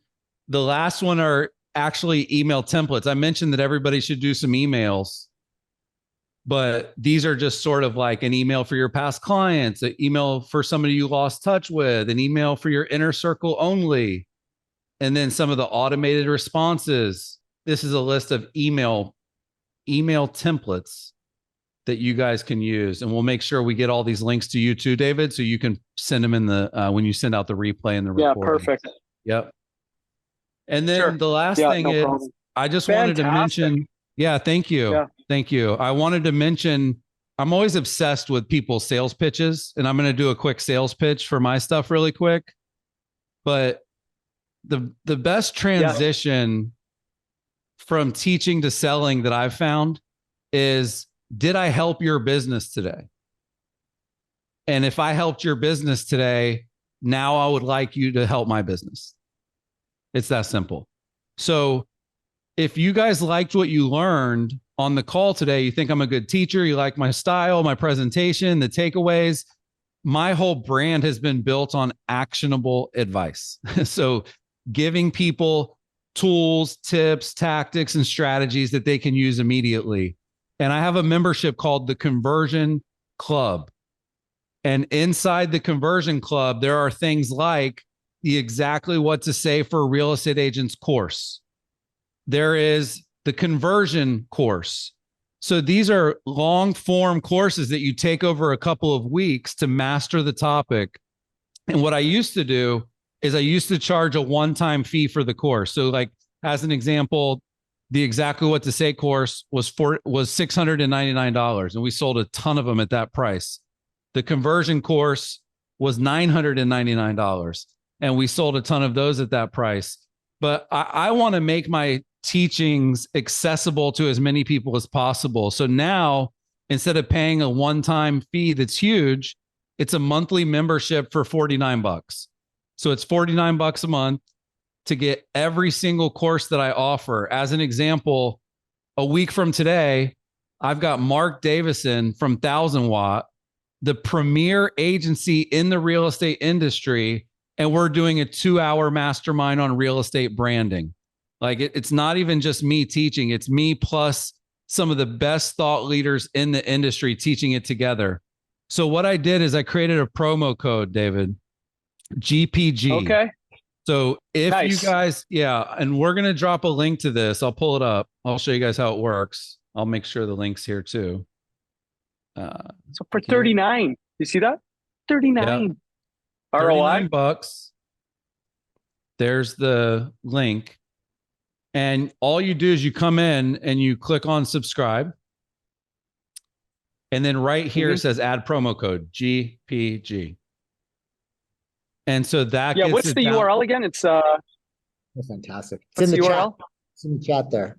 S2: the last one are actually email templates. I mentioned that everybody should do some emails, but these are just sort of like an email for your past clients, an email for somebody you lost touch with, an email for your inner circle only, and then some of the automated responses. This is a list of email templates that you guys can use, and we'll make sure we get all these links to you too, David, so you can send them in the when you send out the replay and the recording.
S1: Yeah, perfect.
S2: Yep. And then the last thing is, problem. I just wanted to mention. Yeah, thank you. Yeah. Thank you. I wanted to mention, I'm always obsessed with people's sales pitches, and I'm going to do a quick sales pitch for my stuff really quick. But the best transition from teaching to selling that I've found is, did I help your business today? And if I helped your business today, now I would like you to help my business. It's that simple. So if you guys liked what you learned on the call today, you think I'm a good teacher, you like my style, my presentation, the takeaways, my whole brand has been built on actionable advice. So giving people tools, tips, tactics, and strategies that they can use immediately. And I have a membership called the Conversion Club. And inside the Conversion Club, there are things like the exactly what to say for a real estate agent's course. There is the conversion course. So these are long form courses that you take over a couple of weeks to master the topic. And what I used to do is I used to charge a one-time fee for the course. So like, as an example, the exactly what to say course was $699, and we sold a ton of them at that price. The conversion course was $999, and we sold a ton of those at that price. But I want to make my teachings accessible to as many people as possible. So now, instead of paying a one-time fee that's huge, it's a monthly membership for $49. So it's $49 a month to get every single course that I offer. As an example, a week from today, I've got Mark Davison from 1000 Watt, the premier agency in the real estate industry, and we're doing a 2-hour mastermind on real estate branding. Like it's not even just me teaching, it's me plus some of the best thought leaders in the industry teaching it together. So what I did is I created a promo code, David, GpG.
S1: Okay.
S2: So if
S1: Nice.
S2: you guys, and we're going to drop a link to this. I'll pull it up. I'll show you guys how it works. I'll make sure the link's here too.
S1: So for 39, you see that? 39.
S2: Yeah.
S1: ROI.
S2: $39. There's the link. And all you do is you come in and you click on subscribe. And then right here it says add promo code GpG. And so that gets
S1: what's the URL again? It's
S3: That's fantastic. It's in the chat. It's in the chat there.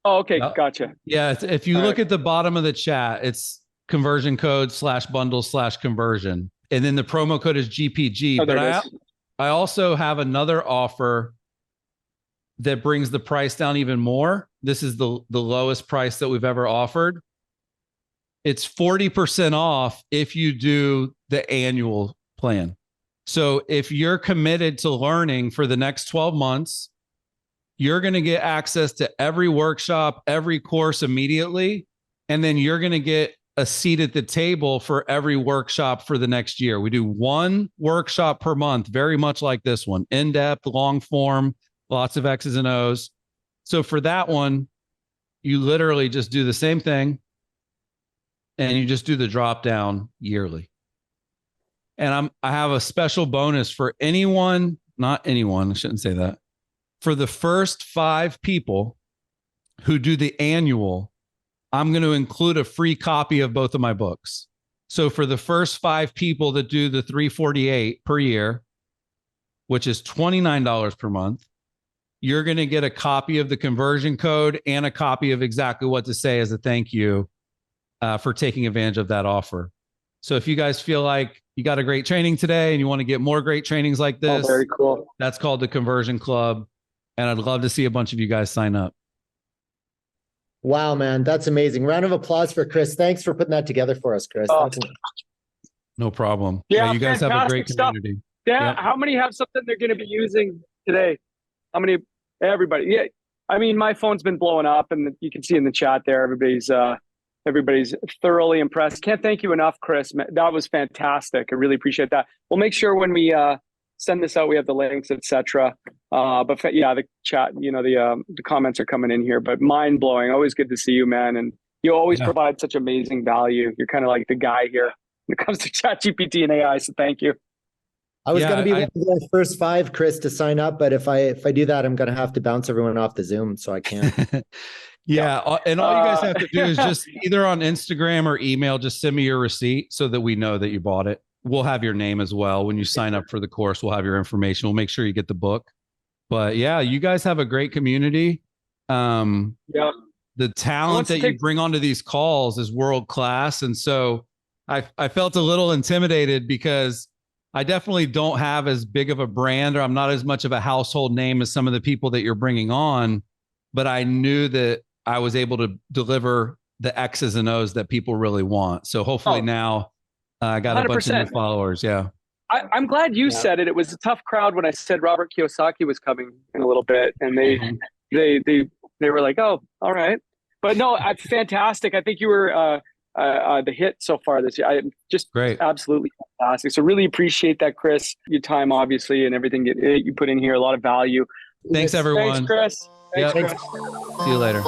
S1: Oh, okay,
S2: Yep.
S1: gotcha.
S2: Yeah, if you look at the bottom of the chat, it's conversion code /bundle/conversion. And then the promo code is GpG.
S1: Oh,
S2: but
S1: there it is.
S2: I also have another offer that brings the price down even more. This is the lowest price that we've ever offered. It's 40% off if you do the annual plan. So if you're committed to learning for the next 12 months, you're going to get access to every workshop, every course immediately. And then you're going to get a seat at the table for every workshop for the next year. We do one workshop per month, very much like this one, in-depth, long form, lots of X's and O's. So for that one, you literally just do the same thing and you just do the drop down yearly. And I have a special bonus for anyone, not anyone, I shouldn't say that. For the first 5 people who do the annual, I'm going to include a free copy of both of my books. So for the first 5 people that do the $348 per year, which is $29 per month, you're going to get a copy of the conversion code and a copy of exactly what to say as a thank you for taking advantage of that offer. So if you guys feel like you got a great training today and you want to get more great trainings like this,
S1: very cool.
S2: That's called the Conversion Club. And I'd love to see a bunch of you guys sign up.
S3: Wow, man. That's amazing. Round of applause for Chris. Thanks for putting that together for us, Chris.
S1: Oh.
S2: No problem.
S1: Yeah,
S2: You guys have a great
S1: fantastic stuff.
S2: community.
S1: Yeah.
S2: Yep.
S1: How many have something they're going to be using today? How many? Everybody. Yeah. I mean, my phone's been blowing up, and you can see in the chat there, everybody's thoroughly impressed. Can't thank you enough, Chris. That was fantastic. I really appreciate that. We'll make sure when we send this out, we have the links, etc. But yeah, the chat, the comments are coming in here, but mind blowing. Always good to see you, man. And you always provide such amazing value. You're kind of like the guy here when it comes to Chat GPT and AI. So thank you.
S3: I was going to be one of the first 5, Chris, to sign up, but if I do that, I'm going to have to bounce everyone off the Zoom, so I can't.
S2: And all you guys have to do is just either on Instagram or email, just send me your receipt so that we know that you bought it. We'll have your name as well. When you sign up for the course, we'll have your information. We'll make sure you get the book. But yeah, you guys have a great community. The talent that you bring onto these calls is world class. And so I felt a little intimidated because I definitely don't have as big of a brand, or I'm not as much of a household name as some of the people that you're bringing on. but I knew that I was able to deliver the X's and O's that people really want. So hopefully now I got 100%. A bunch of new followers. Yeah.
S1: I'm glad you said it. It was a tough crowd when I said Robert Kiyosaki was coming in a little bit, and they were like, "Oh, all right." But no, fantastic. I think you were the hit so far this year. Just
S2: great,
S1: absolutely fantastic. So really appreciate that, Chris. Your time, obviously, and everything you put in here, a lot of value.
S2: Thanks, everyone.
S1: Thanks, Chris.
S2: Thanks, Chris. See you later.